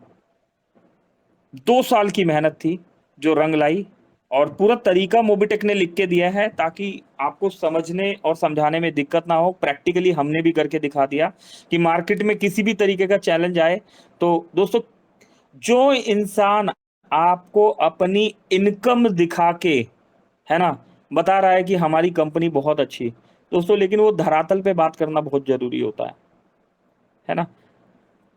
D: 2 साल की मेहनत थी जो रंग लाई, और पूरा तरीका मोबीटेक ने लिख के दिया है ताकि आपको समझने और समझाने में दिक्कत ना हो। प्रैक्टिकली हमने भी करके दिखा दिया कि मार्केट में किसी भी तरीके का चैलेंज आए तो दोस्तों, जो इंसान आपको अपनी इनकम दिखा के है ना बता रहा है कि हमारी कंपनी बहुत अच्छी दोस्तों, लेकिन वो धरातल पे बात करना बहुत जरूरी होता है ना।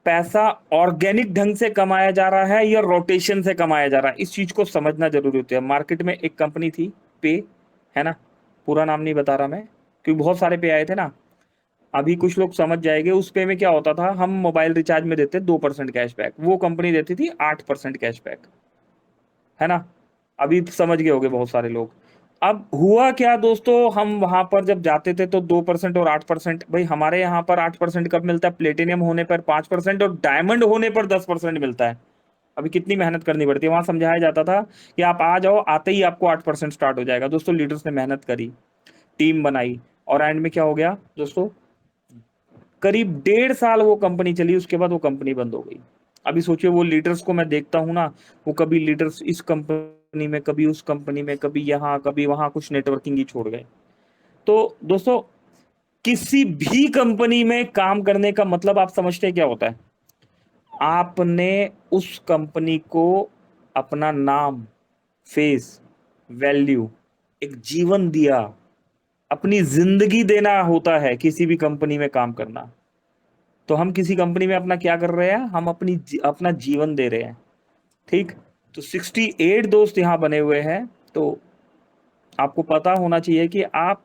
D: पैसा ऑर्गेनिक ढंग से कमाया जा रहा है या रोटेशन से कमाया जा रहा है, इस चीज को समझना जरूरी होता है। मार्केट में एक कंपनी थी पे, है ना, पूरा नाम नहीं बता रहा मैं क्योंकि बहुत सारे पे आए थे ना, अभी कुछ लोग समझ जाएंगे। उस पे में क्या होता था, हम मोबाइल रिचार्ज में देते 2% कैशबैक, वो कंपनी देती थी 8% कैशबैक, है ना। अभी समझ गए होंगे बहुत सारे लोग। अब हुआ क्या दोस्तों, हम वहां पर जब जाते थे तो 2% और 8%, भाई हमारे यहाँ पर 8% कब मिलता है, प्लेटिनियम होने पर 5% और डायमंड होने पर 10% मिलता है। अभी कितनी मेहनत करनी पड़ती है, वहां समझाया जाता था कि आप आ जाओ, आते ही आपको 8% स्टार्ट हो जाएगा। दोस्तों लीडर्स ने मेहनत करी, टीम बनाई, और एंड में क्या हो गया दोस्तों, करीब 1.5 साल वो कंपनी चली, उसके बाद वो कंपनी बंद हो गई। अभी सोचिए वो लीडर्स को मैं देखता हूं ना, वो कभी लीडर्स इस कंपनी में, कभी उस कंपनी में, कभी यहाँ कभी वहां, कुछ नेटवर्किंग ही छोड़ गए। तो दोस्तों किसी भी कंपनी में काम करने का मतलब आप समझते हैं क्या होता है, आपने उस कंपनी को अपना नाम, फेस, वैल्यू, एक जीवन दिया, अपनी जिंदगी देना होता है किसी भी कंपनी में काम करना। तो हम किसी कंपनी में अपना क्या कर रहे हैं, हम अपना जीवन दे रहे हैं, ठीक। तो 68 दोस्त यहाँ बने हुए हैं, तो आपको पता होना चाहिए कि आप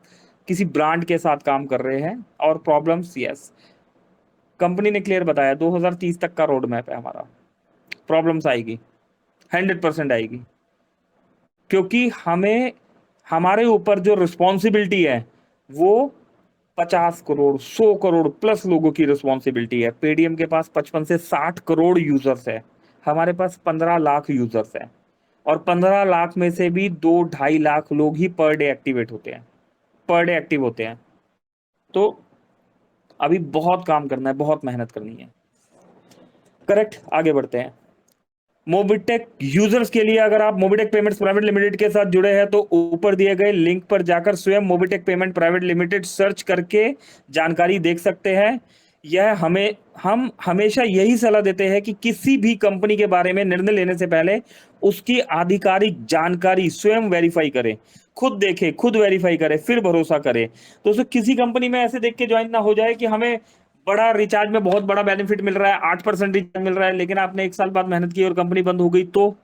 D: किसी ब्रांड के साथ काम कर रहे हैं। और प्रॉब्लम्स, यस, कंपनी ने क्लियर बताया 2030 तक का रोड मैप है हमारा। प्रॉब्लम्स आएगी, 100% आएगी, क्योंकि हमें, हमारे ऊपर जो रिस्पॉन्सिबिलिटी है वो 50 करोड़ 100 करोड़ प्लस लोगों की रिस्पॉन्सिबिलिटी है। पेडीएम के पास 55 से 60 करोड़ यूजर्स है, हमारे पास 15 लाख यूजर्स है, और 15 लाख में से भी 2-2.5 लाख लोग ही पर डे एक्टिवेट होते हैं, पर डे एक्टिव होते हैं। तो अभी बहुत काम करना है, बहुत मेहनत करनी है, करेक्ट। आगे बढ़ते हैं। मोबीटेक यूजर्स के लिए, अगर आप मोबीटेक पेमेंट्स प्राइवेट लिमिटेड के साथ जुड़े हैं तो ऊपर दिए गए लिंक पर जाकर स्वयं Mobitech payment private limited search करके जानकारी देख सकते हैं। यह हम हमेशा यही सलाह देते हैं कि किसी भी कंपनी के बारे में निर्णय लेने से पहले उसकी आधिकारिक जानकारी स्वयं वेरीफाई करें, खुद देखें, खुद वेरीफाई करें, फिर भरोसा करें। दोस्तों किसी कंपनी में ऐसे देख के ज्वाइन ना हो जाए कि हमें बड़ा रिचार्ज में बहुत बड़ा बेनिफिट मिल रहा है, 8% रिचार्ज मिल रहा है, लेकिन आपने 1 साल बाद मेहनत की और कंपनी बंद हो गई, तो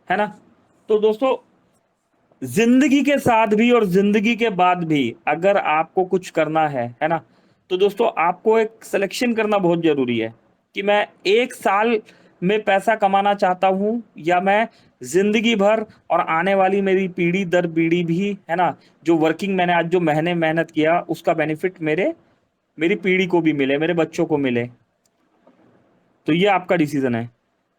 D: है ना। तो दोस्तों जिंदगी के साथ भी और जिंदगी के बाद भी अगर आपको कुछ करना है ना, तो दोस्तों आपको एक सिलेक्शन करना बहुत जरूरी है कि मैं 1 साल में पैसा कमाना चाहता हूं या मैं जिंदगी भर और आने वाली मेरी पीढ़ी दर पीढ़ी भी, है ना, जो वर्किंग मैंने आज जो महीने मेहनत किया उसका बेनिफिट मेरी पीढ़ी को भी मिले, मेरे बच्चों को मिले। तो ये आपका डिसीजन है।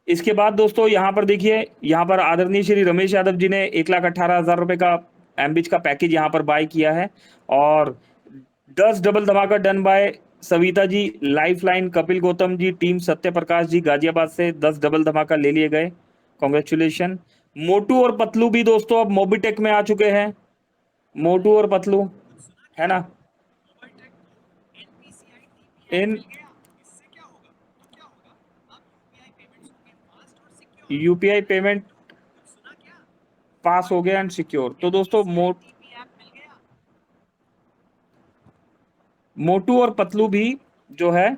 D: इसके बाद दोस्तों यहाँ पर देखिए, यहाँ पर आदरणीय श्री रमेश यादव जी ने 1,18,000 रुपए का एमबीच का पैकेज यहाँ पर बाय किया है, और 10 डबल धमाका done by Savita ji, lifeline Kapil Gautam ji, team Satya Prakash जी गाजियाबाद से 10 डबल धमाका ले लिए गए, कॉन्ग्रेचुलेशन। मोटू और पतलू भी दोस्तों अब मोबीटेक में आ चुके हैं, मोटू और पतलू, है ना। इन यूपीआई पेमेंट पास हो गया एंड सिक्योर। तो दोस्तों मोटू और पतलू भी जो है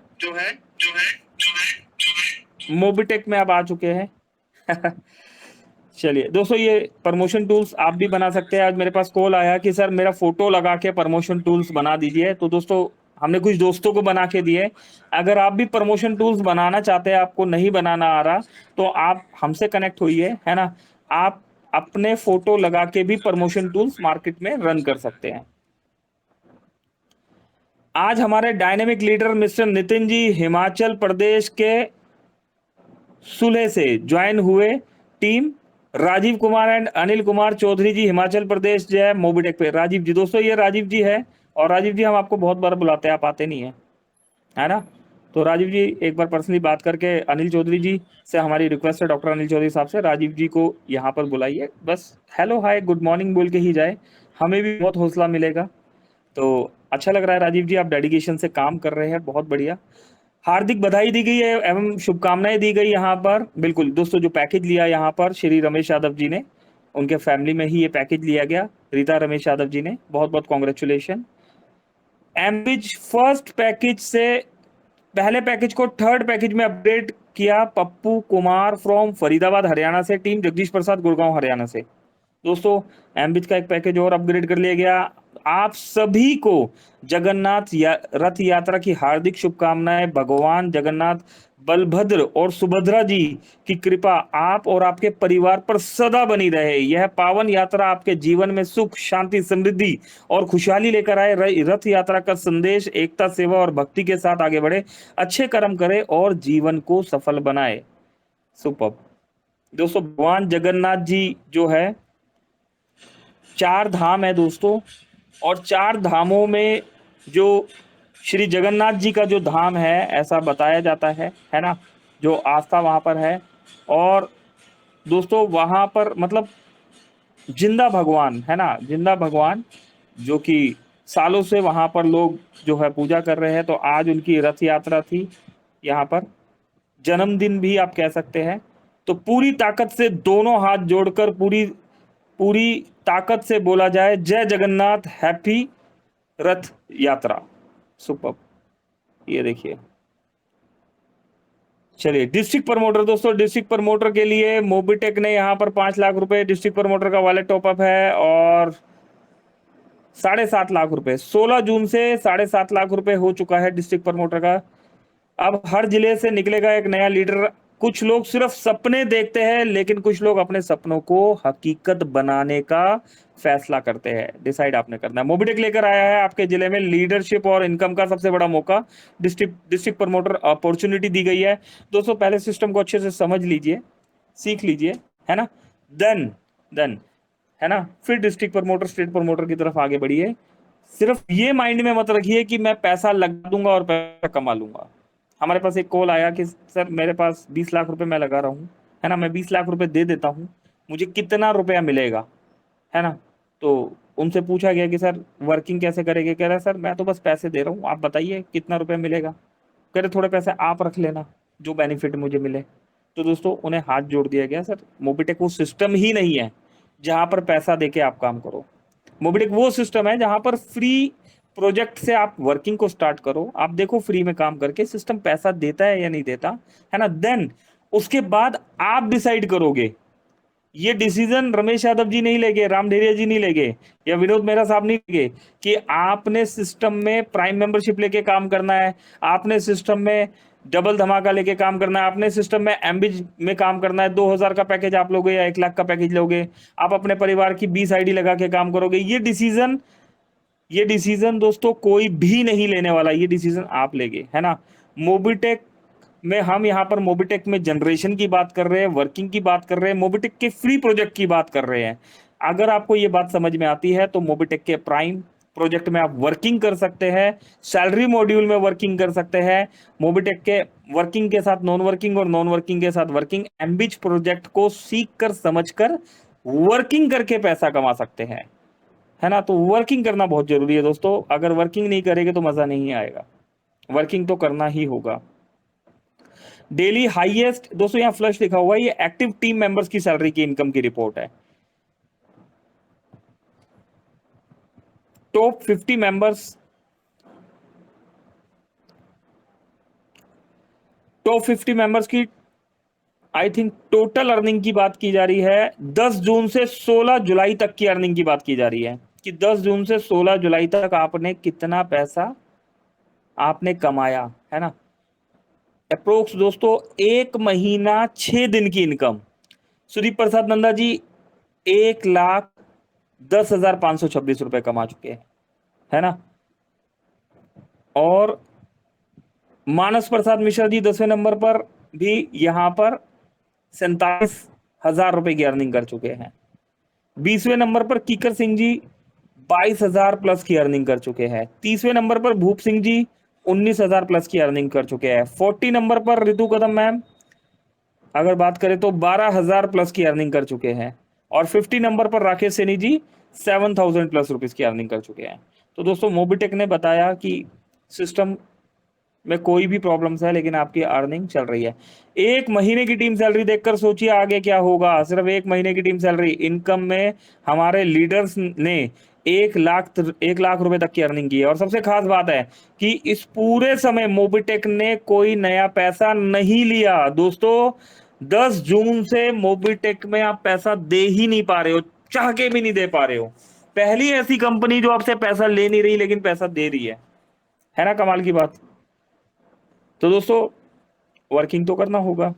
D: मोबीटेक में अब आ चुके हैं। चलिए दोस्तों, ये प्रमोशन टूल्स आप भी बना सकते हैं। आज मेरे पास कॉल आया कि सर मेरा फोटो लगा के प्रमोशन टूल्स बना दीजिए, तो दोस्तों हमने कुछ दोस्तों को बना के दिए। अगर आप भी प्रमोशन टूल्स बनाना चाहते हैं, आपको नहीं बनाना आ रहा, तो आप हमसे कनेक्ट होइए, है ना। आप अपने फोटो लगा के भी प्रमोशन टूल्स मार्केट में रन कर सकते हैं। आज हमारे dynamic leader mister Nitin ji Himachal Pradesh के सुलह से ज्वाइन हुए टीम। राजीव कुमार एंड अनिल कुमार चौधरी जी हिमाचल प्रदेश जो है मोबिटेक पे। राजीव जी, दोस्तों ये राजीव जी है, और राजीव जी हम आपको बहुत बार बुलाते हैं, आप आते नहीं है ना। तो राजीव जी एक बार पर्सनली बात करके अनिल चौधरी जी से हमारी रिक्वेस्ट है, डॉक्टर अनिल चौधरी साहब से, राजीव जी को यहाँ पर बुलाइए। बस हेलो हाय गुड मॉर्निंग बोल के ही जाए, हमें भी बहुत हौसला मिलेगा। तो अच्छा लग रहा है राजीव जी, आप डेडिकेशन से काम कर रहे हैं, बहुत बढ़िया। हार्दिक बधाई दी गई है एवं शुभकामनाएं दी गई यहाँ पर। बिल्कुल दोस्तों, जो पैकेज लिया यहाँ पर श्री रमेश यादव जी ने, उनके फैमिली में ही ये पैकेज लिया गया, रीता रमेश यादव जी ने, बहुत बहुत कॉन्ग्रेचुलेशन। एमबिज फर्स्ट पैकेज से पहले पैकेज को थर्ड पैकेज में अपग्रेड किया पप्पू कुमार फ्रॉम फरीदाबाद हरियाणा से, टीम जगदीश प्रसाद गुड़गांव हरियाणा से। दोस्तों एमबिज का एक पैकेज और अपग्रेड कर लिया गया। आप सभी को जगन्नाथ रथ यात्रा की हार्दिक शुभकामनाएं। भगवान जगन्नाथ, बलभद्र और सुभद्रा जी की कृपा आप और आपके परिवार पर सदा बनी रहे। यह पावन यात्रा आपके जीवन में सुख, शांति, समृद्धि और खुशहाली लेकर आए। रथ यात्रा का संदेश एकता, सेवा और भक्ति के साथ आगे बढ़े, अच्छे कर्म करे और जीवन को सफल बनाए। सुपर दोस्तों, भगवान जगन्नाथ जी जो है, 4 धाम है दोस्तों, और 4 धामों में जो श्री जगन्नाथ जी का जो धाम है ऐसा बताया जाता है ना, जो आस्था वहां पर है। और दोस्तों वहां पर मतलब जिंदा भगवान है ना, जिंदा भगवान जो कि सालों से वहां पर लोग जो है पूजा कर रहे हैं। तो आज उनकी रथ यात्रा थी यहाँ पर, जन्मदिन भी आप कह सकते हैं। तो पूरी ताकत से दोनों हाथ जोड़कर पूरी ताकत से बोला जाए, जय जगन्नाथ, हैप्पी रथ यात्रा। सुपर, ये देखिए। चलिए डिस्ट्रिक्ट प्रमोटर दोस्तों, डिस्ट्रिक्ट प्रमोटर के लिए मोबिटेक ने यहाँ पर 5 लाख रुपए डिस्ट्रिक्ट प्रमोटर का वॉलेट टॉपअप है, और 7.5 लाख रुपए 16 जून से 7.5 लाख रुपए हो चुका है डिस्ट्रिक्ट प्रमोटर का। अब हर जिले से निकलेगा एक नया लीडर। कुछ लोग सिर्फ सपने देखते हैं, लेकिन कुछ लोग अपने सपनों को हकीकत बनाने का फैसला करते हैं। डिसाइड आपने करना है। मोबिटेक लेकर आया है आपके जिले में लीडरशिप और इनकम का सबसे बड़ा मौका। डिस्ट्रिक्ट प्रमोटर अपॉर्चुनिटी दी गई है दोस्तों। पहले सिस्टम को अच्छे से समझ लीजिए, सीख लीजिए, है ना, देन है ना, फिर डिस्ट्रिक्ट प्रमोटर, स्टेट प्रमोटर की तरफ आगे बढ़िए। सिर्फ ये माइंड में मत रखिए कि मैं पैसा लगा दूंगा और पैसा कमा लूंगा। हमारे पास एक कॉल आया कि सर मेरे पास 20 लाख रुपए मैं लगा रहा हूँ, है ना, मैं 20 लाख रुपए दे देता हूँ, मुझे कितना रुपया मिलेगा, है ना। तो उनसे पूछा गया कि सर वर्किंग कैसे करेंगे। कह रहे सर मैं तो बस पैसे दे रहा हूँ, आप बताइए कितना रुपया मिलेगा। कह रहे थोड़े पैसे आप रख लेना, जो बेनिफिट मुझे मिले। तो दोस्तों उन्हें हाथ जोड़ दिया गया। सर मोबिटेक वो सिस्टम ही नहीं है जहां पर पैसा देके आप काम करो। मोबिटेक वो सिस्टम है जहां पर फ्री प्रोजेक्ट से आप वर्किंग को स्टार्ट करो। आप देखो फ्री में काम करके सिस्टम पैसा देता है या नहीं देता, है ना। देन उसके बाद आप डिसाइड करोगे। ये डिसीजन रमेश यादव जी नहीं लेंगे, राम ढेरिया जी नहीं लेंगे, या विनोद मेहरा साहब नहीं लेंगे कि आपने सिस्टम में प्राइम मेंबरशिप लेके काम करना है, आपने सिस्टम में डबल धमाका लेके काम करना है, आपने सिस्टम में एमबिज में काम करना है। 2000 का पैकेज आप लोगे या 1 लाख का पैकेज लोगे, आप अपने परिवार की 20 आईडी लगा के काम करोगे। ये डिसीजन दोस्तों कोई भी नहीं लेने वाला, ये डिसीजन आप लेंगे, है ना। मोबिटेक में हम यहाँ पर मोबिटेक में जनरेशन की बात कर रहे हैं, वर्किंग की बात कर रहे हैं, मोबिटेक के फ्री प्रोजेक्ट की बात कर रहे हैं। अगर आपको ये बात समझ में आती है तो मोबिटेक के प्राइम प्रोजेक्ट में आप वर्किंग कर सकते हैं, सैलरी मॉड्यूल में वर्किंग कर सकते हैं। मोबिटेक के वर्किंग के साथ नॉन वर्किंग और नॉन वर्किंग के साथ वर्किंग, एमबिच प्रोजेक्ट को सीख कर समझ कर वर्किंग करके पैसा कमा सकते हैं, है ना। तो वर्किंग करना बहुत जरूरी है दोस्तों। अगर वर्किंग नहीं करेंगे तो मजा नहीं आएगा, वर्किंग तो करना ही होगा। डेली हाईएस्ट दोस्तों, यहां फ्लश लिखा हुआ है, ये एक्टिव टीम मेंबर्स की सैलरी की इनकम की रिपोर्ट है। टॉप 50 मेंबर्स, टॉप 50 मेंबर्स की आई थिंक टोटल अर्निंग की बात की जा रही है। 10 जून से 16 जुलाई तक की अर्निंग की बात की जा रही है कि 10 जून से 16 जुलाई तक आपने कितना पैसा आपने कमाया, है ना, अप्रोक्स दोस्तों 1 महीना 6 दिन की इनकम सुदीप प्रसाद नंदा जी 1,10,526 रुपए कमा चुके हैं, है ना। और मानस प्रसाद मिश्रा जी 10वें नंबर पर भी यहां पर 47,000 रुपए की अर्निंग कर चुके हैं। 20वें नंबर पर कीकर सिंह जी 22,000 प्लस की अर्निंग कर चुके हैं। 30वें नंबर पर भूप सिंह जी 19,000 प्लस की अर्निंग कर चुके हैं। 40 नंबर पर रितु कदम मैम अगर बात करें तो 12,000 प्लस की अर्निंग कर चुके हैं। और 50 नंबर पर राकेश सैनी जी 7,000 प्लस रुपीज की अर्निंग कर चुके हैं। तो दोस्तों मोबिटेक ने बताया कि सिस्टम में कोई भी प्रॉब्लम्स है लेकिन आपकी अर्निंग चल रही है। 1 महीने की टीम सैलरी देखकर सोचिए आगे क्या होगा। सिर्फ 1 महीने की टीम सैलरी इनकम में हमारे लीडर्स ने 1 लाख रुपए तक की अर्निंग की है। और सबसे खास बात है कि इस पूरे समय मोबिटेक ने कोई नया पैसा नहीं लिया दोस्तों। 10 जून से मोबिटेक में आप पैसा दे ही नहीं पा रहे हो, चाह के भी नहीं दे पा रहे हो। पहली ऐसी कंपनी जो आपसे पैसा ले नहीं रही लेकिन पैसा दे रही है ना, कमाल की बात। तो दोस्तों वर्किंग तो करना होगा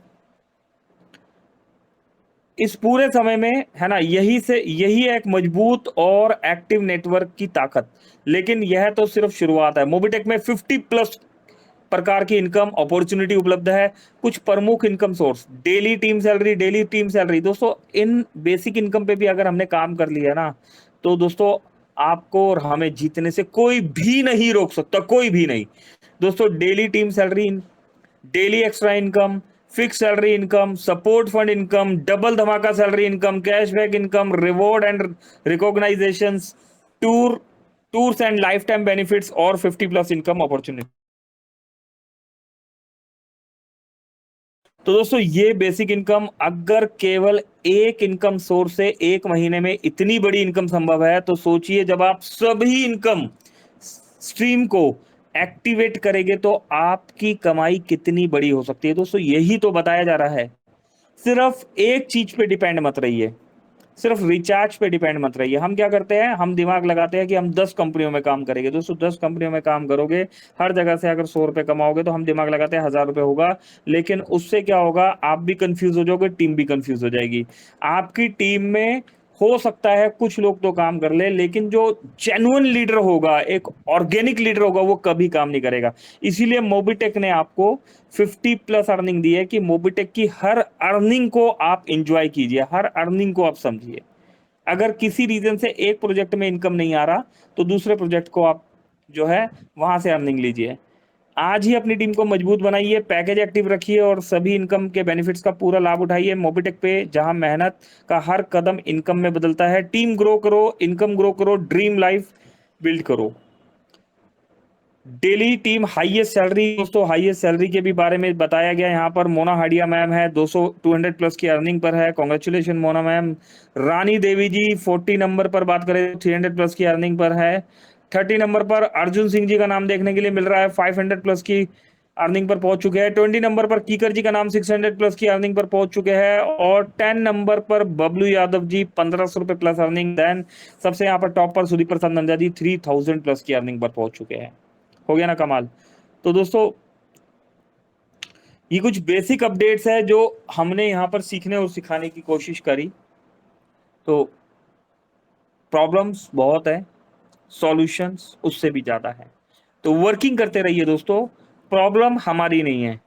D: इस पूरे समय में, है ना। यही है एक मजबूत और एक्टिव नेटवर्क की ताकत। लेकिन यह तो सिर्फ शुरुआत है। मोबिटेक में 50 प्लस प्रकार की इनकम अपॉर्चुनिटी उपलब्ध है। कुछ प्रमुख income source, daily team salary दोस्तों, इन बेसिक इनकम पे भी अगर हमने काम कर लिया ना तो दोस्तों आपको और हमें जीतने से कोई भी नहीं रोक सकता, कोई भी नहीं दोस्तों। Daily team salary, daily extra income, fix salary income, support fund income, double धमाका salary income, cashback income, reward and recognisations, tours and lifetime benefits और 50 प्लस इनकम अपॉर्चुनिटी। तो दोस्तों ये बेसिक इनकम, अगर केवल एक इनकम सोर्स से 1 महीने में इतनी बड़ी इनकम संभव है तो सोचिए जब आप सभी इनकम स्ट्रीम को एक्टिवेट करेंगे तो आपकी कमाई कितनी बड़ी हो सकती है। दोस्तों यही तो बताया जा रहा है। सिर्फ एक चीज पे डिपेंड मत रहिए, सिर्फ रिचार्ज पे डिपेंड मत रहिए। हम क्या करते हैं, हम दिमाग लगाते हैं कि हम 10 कंपनियों में काम करेंगे। दोस्तों 10 कंपनियों में काम करोगे, हर जगह से अगर 100 रुपए कमाओगे तो हम दिमाग लगाते हैं 1,000 रुपए होगा। लेकिन उससे क्या होगा, आप भी कंफ्यूज हो जाओगे, टीम भी कंफ्यूज हो जाएगी। आपकी टीम में हो सकता है कुछ लोग तो काम कर ले, लेकिन जो जेन्युइन लीडर होगा, एक ऑर्गेनिक लीडर होगा, वो कभी काम नहीं करेगा। इसीलिए मोबिटेक ने आपको 50 प्लस अर्निंग दी है कि मोबिटेक की हर अर्निंग को आप इंजॉय कीजिए, हर अर्निंग को आप समझिए। अगर किसी रीजन से एक प्रोजेक्ट में इनकम नहीं आ रहा तो दूसरे प्रोजेक्ट को आप जो है वहां से अर्निंग लीजिए। आज ही अपनी टीम को मजबूत बनाइए, पैकेज एक्टिव रखिए और सभी इनकम के बेनिफिट्स का पूरा लाभ उठाइए। मोबिटेक पे जहां मेहनत का हर कदम इनकम में बदलता है। टीम ग्रो करो, इनकम ग्रो करो, ड्रीम लाइफ बिल्ड करो। डेली टीम हाईएस्ट सैलरी, दोस्तों हाईएस्ट सैलरी के भी बारे में बताया गया यहाँ पर। मोना हाडिया मैम है 200 प्लस की अर्निंग पर है, कॉन्ग्रेचुलेशन मोना मैम। रानी देवी जी 40 नंबर पर बात करें 300 प्लस की अर्निंग पर है। 30 नंबर पर अर्जुन सिंह जी का नाम देखने के लिए मिल रहा है, 500 प्लस की अर्निंग पर पहुंच चुके हैं। 20 नंबर पर कीकर जी का नाम 600 प्लस की अर्निंग पर पहुंच चुके हैं। और 10 नंबर पर बबलू यादव जी 1,500 रुपए प्लस अर्निंग। देन सबसे यहाँ पर टॉप पर सुदीप प्रसाद नंदा जी 3,000 प्लस की अर्निंग पर पहुंच चुके हैं। हो गया ना कमाल। तो दोस्तों ये कुछ बेसिक अपडेट्स है जो हमने यहाँ पर सीखने और सिखाने की कोशिश करी। तो प्रॉब्लम्स बहुत है, सॉल्यूशंस उससे भी ज्यादा है। तो वर्किंग करते रहिए दोस्तों, प्रॉब्लम हमारी नहीं है।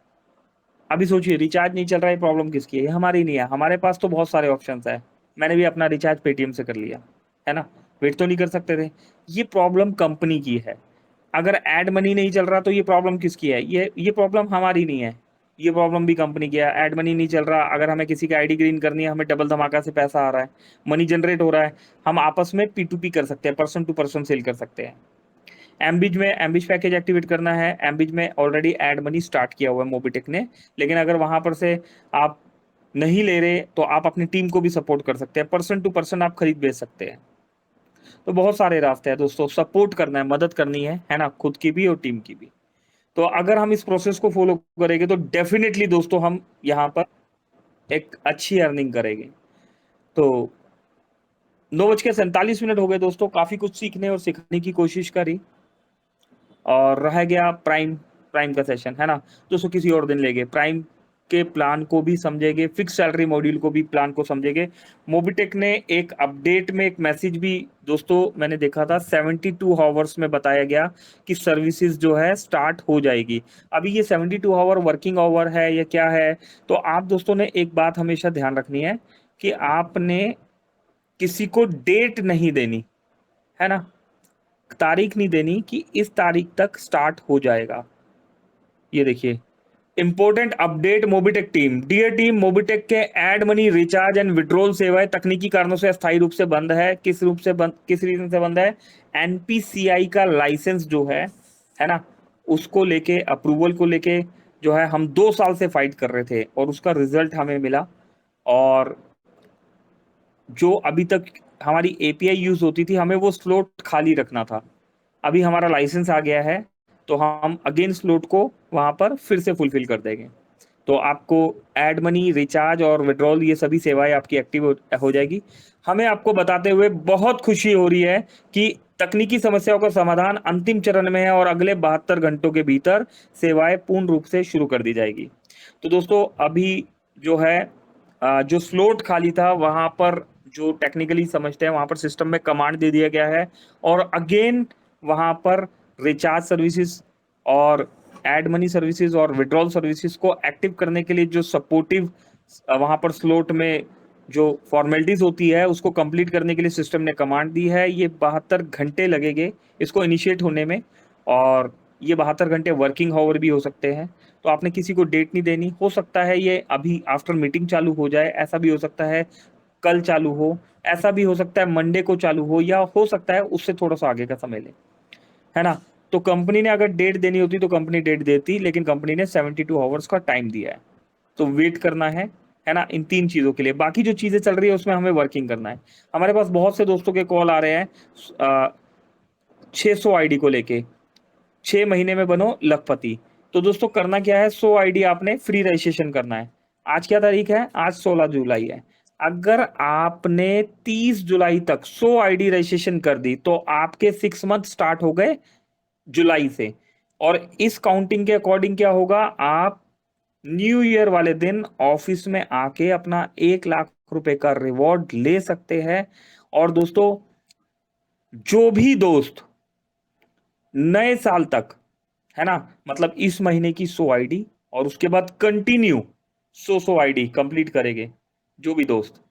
D: अभी सोचिए रिचार्ज नहीं चल रहा है, प्रॉब्लम किसकी है? ये हमारी नहीं है। हमारे पास तो बहुत सारे ऑप्शंस है। मैंने भी अपना रिचार्ज पेटीएम से कर लिया, है ना। वेट तो नहीं कर सकते थे। ये प्रॉब्लम कंपनी की है। अगर एड मनी नहीं चल रहा तो ये प्रॉब्लम किसकी है? ये प्रॉब्लम हमारी नहीं है, ये प्रॉब्लम भी कंपनी की है। एड मनी नहीं चल रहा, अगर हमें किसी की आईडी ग्रीन करनी है, हमें डबल धमाका से पैसा आ रहा है, मनी जनरेट हो रहा है, हम आपस में P2P कर सकते हैं, पर्सन टू पर्सन सेल कर सकते हैं। एम्बिज पैकेज एक्टिवेट करना है, एम्बिज में ऑलरेडी एड मनी स्टार्ट किया हुआ है मोबिटेक ने। लेकिन अगर वहां पर से आप नहीं ले रहे तो आप अपनी टीम को भी सपोर्ट कर सकते हैं, पर्सन टू पर्सन आप खरीद बेच सकते हैं। तो बहुत सारे रास्ते हैं दोस्तों, सपोर्ट करना है, मदद करनी है ना, खुद की भी और टीम की भी। तो अगर हम इस प्रोसेस को फॉलो करेंगे तो डेफिनेटली दोस्तों हम यहाँ पर एक अच्छी अर्निंग करेंगे। तो 9:47 हो गए दोस्तों, काफी कुछ सीखने और सिखाने की कोशिश करी। और रह गया प्राइम प्राइम का सेशन, है ना दोस्तों, किसी और दिन लेंगे। प्राइम के प्लान को भी समझेंगे, फिक्स सैलरी मॉड्यूल को भी प्लान को समझेंगे। मोबिटेक ने एक अपडेट में एक मैसेज भी दोस्तों मैंने देखा था, 72 आवर्स में बताया गया कि सर्विसेज जो है स्टार्ट हो जाएगी। अभी ये 72 आवर वर्किंग आवर है या क्या है? तो आप दोस्तों ने एक बात हमेशा ध्यान रखनी है कि आपने किसी को डेट नहीं देनी, है ना, तारीख नहीं देनी कि इस तारीख तक स्टार्ट हो जाएगा। ये देखिए, important update Mobitech team. Dear team, Mobitech के add money, recharge and withdrawal सेवाएं तकनीकी कारणों से अस्थायी रूप से बंद है। किस रूप से बंद, किस रीजन से बंद है? एनपीसीआई का लाइसेंस जो है ना, उसको लेके, अप्रूवल को लेके जो है हम 2 साल से फाइट कर रहे थे और उसका रिजल्ट हमें मिला। और जो अभी तक हमारी एपीआई यूज होती थी, हमें वो स्लॉट खाली रखना था। अभी हमारा लाइसेंस आ गया है तो हम अगेन स्लॉट को वहां पर फिर से फुलफिल कर देंगे। तो आपको ऐड मनी, रिचार्ज और विड्रॉल ये सभी सेवाएं आपकी एक्टिव हो जाएगी। हमें आपको बताते हुए बहुत खुशी हो रही है कि तकनीकी समस्याओं का समाधान अंतिम चरण में है और अगले 72 घंटों के भीतर सेवाएं पूर्ण रूप से शुरू कर दी जाएगी। तो दोस्तों अभी जो है जो स्लॉट खाली था वहां पर जो टेक्निकली समझते हैं वहां पर सिस्टम में कमांड दे दिया गया है और अगेन वहां पर रिचार्ज सर्विसेज और ऐड मनी सर्विसेज और विड्रॉल सर्विसेज को एक्टिव करने के लिए जो सपोर्टिव वहां पर स्लॉट में जो फॉर्मेलिटीज होती है उसको कंप्लीट करने के लिए सिस्टम ने कमांड दी है। ये 72 घंटे लगेंगे इसको इनिशिएट होने में और ये 72 घंटे वर्किंग आवर भी हो सकते हैं। तो आपने किसी को डेट नहीं देनी। हो सकता है ये अभी आफ्टर मीटिंग चालू हो जाए, ऐसा भी हो सकता है कल चालू हो, ऐसा भी हो सकता है मंडे को चालू हो, या हो सकता है उससे थोड़ा सा आगे का समय ले, है ना। तो कंपनी ने अगर डेट देनी होती तो कंपनी डेट देती, लेकिन कंपनी ने 72 आवर्स का टाइम दिया है। तो वेट करना है ना, इन 3 चीजों के लिए। बाकी जो चीजें चल रही है उसमें हमें वर्किंग करना है। हमारे पास बहुत से दोस्तों के कॉल आ रहे हैं 600 आईडी को लेके, 6 महीने में बनो लखपति। तो दोस्तों करना क्या है, 100 आईडी आपने फ्री रजिस्ट्रेशन करना है। आज क्या तारीख है? आज 16 जुलाई है। अगर आपने 30 जुलाई तक 100 आईडी रजिस्ट्रेशन कर दी तो आपके 6 मंथ स्टार्ट हो गए जुलाई से। और इस काउंटिंग के अकॉर्डिंग क्या होगा, आप न्यू ईयर वाले दिन ऑफिस में आके अपना 1 लाख रुपए का रिवॉर्ड ले सकते हैं। और दोस्तों जो भी दोस्त नए साल तक, है ना, मतलब इस महीने की 100 आईडी और उसके बाद कंटिन्यू 100 आईडी कंप्लीट करेंगे, जो भी दोस्त,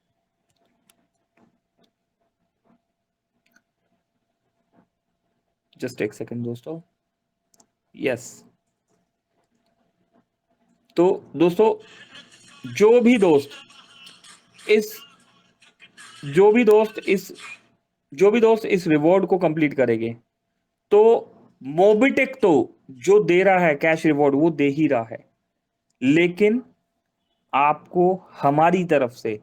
D: जस्ट एक सेकंड दोस्तों, यस। तो दोस्तों जो भी दोस्त इस रिवॉर्ड को कंप्लीट करेंगे तो मोबिटेक तो जो दे रहा है कैश रिवॉर्ड वो दे ही रहा है, लेकिन आपको हमारी तरफ से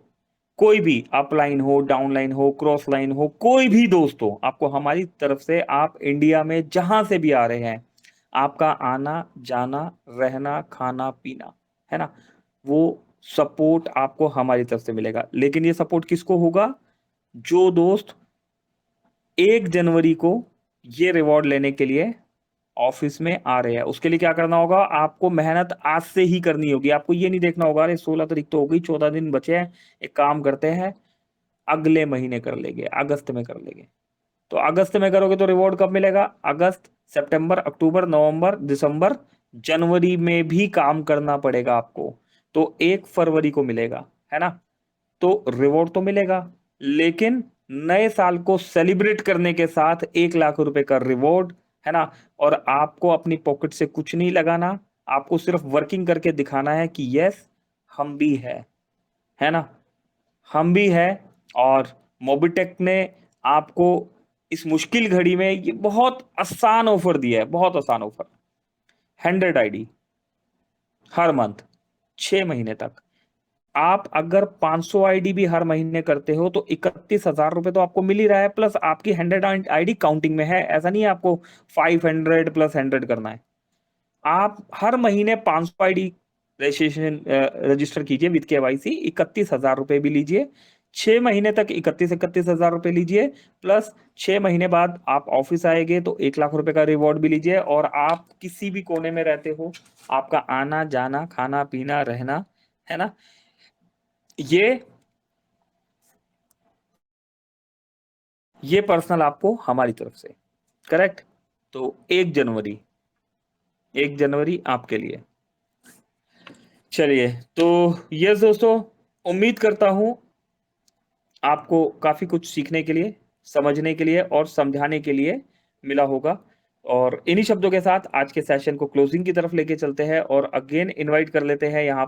D: कोई भी अपलाइन हो, डाउनलाइन हो, क्रॉस लाइन हो, कोई भी दोस्त हो, आपको हमारी तरफ से, आप इंडिया में जहां से भी आ रहे हैं, आपका आना जाना, रहना, खाना पीना, है ना, वो सपोर्ट आपको हमारी तरफ से मिलेगा। लेकिन ये सपोर्ट किसको होगा? जो दोस्त 1 जनवरी को ये रिवॉर्ड लेने के लिए ऑफिस में आ रहे हैं। उसके लिए क्या करना होगा, आपको मेहनत आज से ही करनी होगी। आपको ये नहीं देखना होगा अरे 16 तारीख तो हो गई, 14 दिन बचे हैं, एक काम करते हैं अगले महीने कर लेंगे, अगस्त में कर लेंगे। तो अगस्त में करोगे तो रिवॉर्ड कब मिलेगा? अगस्त, सितंबर, अक्टूबर, नवंबर, दिसंबर, जनवरी में भी काम करना पड़ेगा आपको। तो 1 फरवरी को मिलेगा, है ना। तो रिवॉर्ड तो मिलेगा, लेकिन नए साल को सेलिब्रेट करने के साथ 1 लाख रुपए का रिवॉर्ड, है ना। और आपको अपनी पॉकेट से कुछ नहीं लगाना, आपको सिर्फ वर्किंग करके दिखाना है कि यस हम भी है ना, हम भी है। और मोबिटेक ने आपको इस मुश्किल घड़ी में ये बहुत आसान ऑफर दिया है, बहुत आसान ऑफर। 100 आईडी हर मंथ 6 महीने तक। आप अगर 500 आईडी भी हर महीने करते हो तो 31,000 रुपए तो आपको मिल ही रहा है, प्लस आपकी 100 आईडी काउंटिंग में है। ऐसा नहीं है आपको 500 प्लस 100 करना है। आप हर महीने 500 आईडी रजिस्ट्रेशन रजिस्टर कीजिए विद केवाईसी, 31,000 रुपए भी लीजिए, 6 महीने तक 31,000 रुपए लीजिए, प्लस 6 महीने बाद आप ऑफिस आएंगे तो 1 लाख रुपए का रिवॉर्ड भी लीजिए। और आप किसी भी कोने में रहते हो, आपका आना जाना, खाना पीना, रहना, है ना, ये पर्सनल आपको हमारी तरफ से, करेक्ट। तो 1 जनवरी आपके लिए। चलिए, तो यस दोस्तों, उम्मीद करता हूं आपको काफी कुछ सीखने के लिए, समझने के लिए और समझाने के लिए मिला होगा। और इन्हीं शब्दों के साथ आज के सेशन को क्लोजिंग की तरफ लेके चलते हैं और अगेन इनवाइट कर लेते हैं यहाँ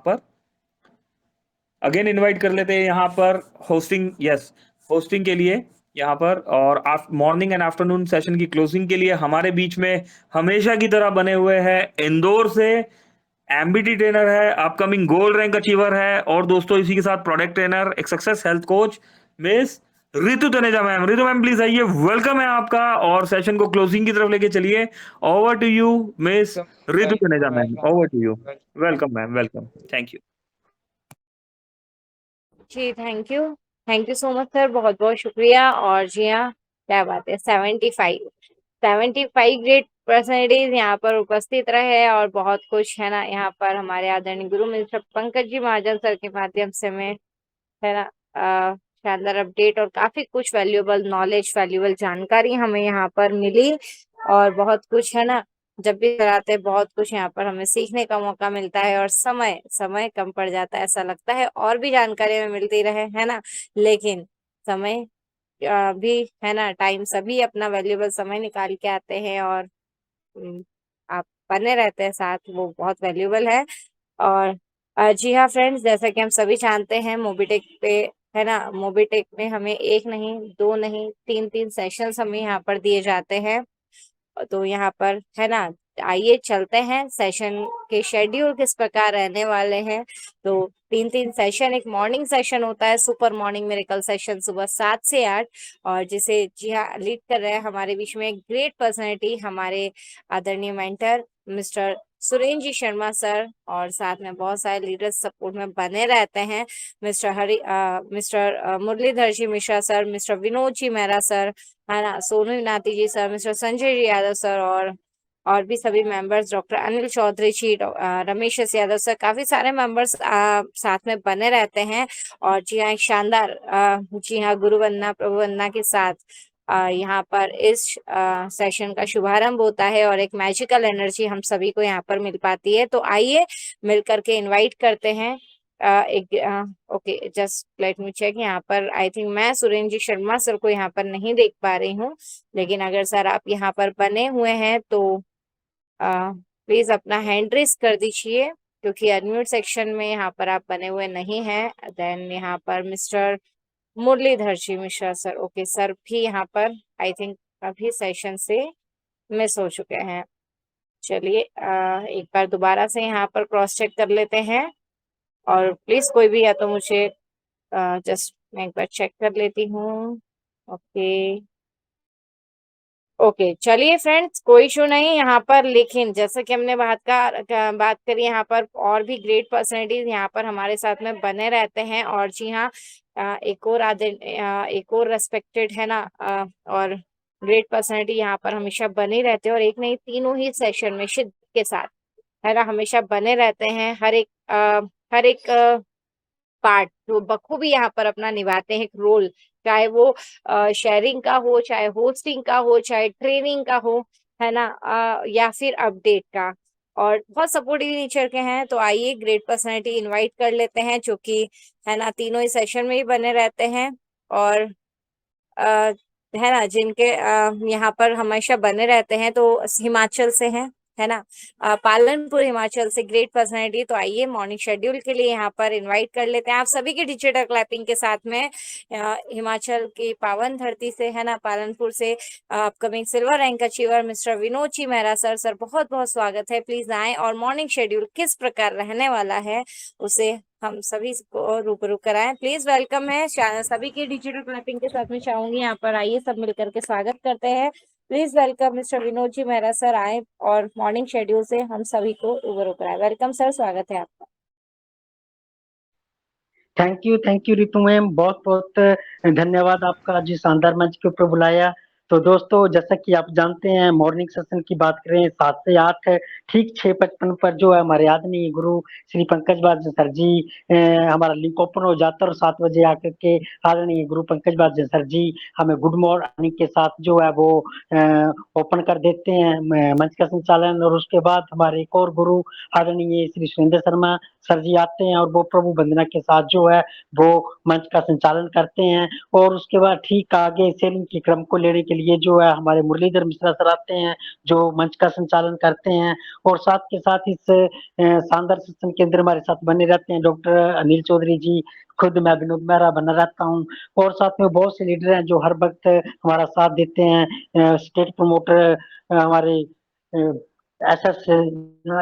D: पर होस्टिंग के लिए यहाँ पर। और मॉर्निंग एंड आफ्टरनून सेशन की क्लोजिंग के लिए हमारे बीच में हमेशा की तरह बने हुए हैं, इंदौर से एमबीटी ट्रेनर है, अपकमिंग गोल्ड रैंक अचीवर है, और दोस्तों इसी के साथ प्रोडक्ट ट्रेनर, एक success health coach, miss Ritu Taneja ma'am. Ritu ma'am please आइए, वेलकम है आपका, और सेशन को क्लोजिंग की तरफ लेके चलिए। Over to you miss Ritu Taneja ma'am, over to you. Welcome ma'am, welcome, thank you.
A: जी thank you so much sir, बहुत बहुत शुक्रिया। और जी हाँ, क्या बात है, 75 ग्रेट पर्सनैलिटीज यहाँ पर उपस्थित रहे और बहुत कुछ है ना यहाँ पर हमारे आदरणीय गुरु मिस्टर पंकज जी महाजन सर के माध्यम से में है ना शानदार अपडेट और काफी कुछ वैल्यूएबल नॉलेज, वैल्यूएबल जानकारी हमें यहाँ पर मिली। और बहुत कुछ है ना, जब भी कराते हैं बहुत कुछ यहाँ पर हमें सीखने का मौका मिलता है, और समय समय कम पड़ जाता है, ऐसा लगता है और भी जानकारी हमें मिलती रहे, है ना। लेकिन समय भी है ना, टाइम सभी अपना वैल्यूएबल समय निकाल के आते हैं और आप बने रहते हैं साथ, वो बहुत वैल्यूएबल है। और जी हाँ फ्रेंड्स, जैसा कि हम सभी जानते हैं मोबिटेक पे है ना, मोबिटेक में हमें एक नहीं, दो नहीं, तीन तीन सेशंस हमें यहाँ पर दिए जाते हैं। तो यहाँ पर है ना, आइए चलते हैं सेशन के शेड्यूल किस प्रकार रहने वाले हैं। तो 3 सेशन, एक मॉर्निंग सेशन होता है, सुपर मॉर्निंग मेरेकल सेशन सुबह 7 से 8, और जिसे जी हाँ लीड कर रहे हैं हमारे बीच में एक ग्रेट पर्सनैलिटी, हमारे आदरणीय मेंटर मिस्टर सुरेंद्र जी शर्मा सर, और साथ में बहुत सारे लीडर्स सपोर्ट में बने रहते हैं, मिस्टर मुरलीधर जी Mishra sir, mister Vinod ji Mehra sir, है ना, सोनू नाती जी sir, mister Sanjay ji Yadav sir, और भी सभी मेंबर्स, डॉक्टर अनिल चौधरी जी, रमेश एस यादव सर, काफी सारे मेंबर्स साथ में बने रहते हैं। और जी हाँ, एक शानदार जी हाँ गुरु वंदना प्रभु वंदना के साथ यहाँ पर इस सेशन का शुभारंभ होता है, और एक मैजिकल एनर्जी हम सभी को यहाँ पर मिल पाती है। तो आइए मिल करके इनवाइट करते हैं okay, just let me check. यहाँ पर आई थिंक मैं सुरेंद्र जी शर्मा सर को यहाँ पर नहीं देख पा रही हूँ, लेकिन अगर सर आप यहाँ पर बने हुए हैं तो प्लीज अपना हैंड रेस कर दीजिए, क्योंकि अनम्यूट सेक्शन में यहाँ पर आप बने हुए नहीं हैं। देन यहाँ पर मिस्टर मुरलीधर जी मिश्रा सर, ओके सर भी यहाँ पर आई थिंक अभी सेशन से मिस हो चुके हैं। चलिए एक बार दोबारा से यहाँ पर क्रॉस चेक कर लेते हैं, और प्लीज कोई भी या तो मुझे जस्ट मैं एक बार चेक कर लेती हूँ। ओके ओके, चलिए फ्रेंड्स, कोई इशू नहीं यहाँ पर। लेकिन जैसा कि हमने बात करी, यहाँ पर और भी ग्रेट पर्सनैलिटीज यहाँ पर हमारे साथ में बने रहते हैं। और जी हाँ, एक और रेस्पेक्टेड है ना और ग्रेट पर्सनैलिटी यहाँ पर हमेशा बने रहते हैं, और एक नहीं, तीनों ही सेशन में शिद्दत के साथ है ना हमेशा बने रहते हैं। हर एक पार्ट जो बखूबी यहाँ पर अपना निभाते हैं एक रोल, चाहे वो शेयरिंग का हो, चाहे होस्टिंग का हो, चाहे ट्रेनिंग का हो, है ना, या फिर अपडेट का, और बहुत सपोर्टिव नेचर के हैं। तो आइए ग्रेट पर्सनैलिटी इनवाइट कर लेते हैं, जो कि है ना तीनों ही सेशन में ही बने रहते हैं, और है ना जिनके यहाँ पर हमेशा बने रहते हैं। तो हिमाचल से हैं, है ना, पालनपुर हिमाचल से ग्रेट पर्सनैलिटी। तो आइए मॉर्निंग शेड्यूल के लिए यहाँ पर इनवाइट कर लेते हैं आप सभी के डिजिटल क्लैपिंग के साथ में। हिमाचल की पावन धरती से, है ना, पालनपुर से upcoming silver rank achiever mister Vinod ji Mehra sir, बहुत बहुत स्वागत है। प्लीज आए और मॉर्निंग शेड्यूल किस प्रकार रहने वाला है उसे हम सभी को रूबरू कराएं। प्लीज वेलकम है सभी के डिजिटल क्लैपिंग के साथ में चाहूंगी यहाँ पर आइए सब मिलकर के स्वागत करते हैं। Please welcome mister Vinod ji Mehra sir, आए और मॉर्निंग शेड्यूल से हम सभी को रूबरू कराएं। वेलकम सर, स्वागत है आपका।
E: थैंक यू रितु मैम, बहुत बहुत धन्यवाद आपका जी, शानदार मंच के ऊपर बुलाया। तो दोस्तों, जैसा कि आप जानते हैं, मॉर्निंग सेशन की बात करें 7 से 8, ठीक 6:55 पर जो है हमारे आदरणीय गुरु श्री पंकज बाज सर जी हमारा लिंक ओपन हो जाता है, और 7 बजे आकर के आदरणीय गुरु पंकज बाज सर जी हमें गुड मॉर्निंग के साथ जो है वो ओपन कर देते हैं मंच का संचालन। और उसके बाद हमारे एक और गुरु आदरणीय श्री सुरेंद्र शर्मा सर जी आते हैं, और वो प्रभु वंदना के साथ जो है वो मंच का संचालन करते हैं। और उसके बाद ठीक आगे शेयरिंग के क्रम को लेने के लिए जो है हमारे मुरलीधर मिश्रा सर आते हैं, जो मंच का संचालन करते हैं। और साथ के साथ इस शानदार सत्संग के अंदर हमारे साथ बने रहते हैं डॉक्टर अनिल चौधरी जी, खुद मैं विनोद मेहरा बना रहता हूँ। और साथ में बहुत से लीडर हैं जो हर वक्त हमारा साथ देते हैं। स्टेट प्रमोटर हमारे एसएस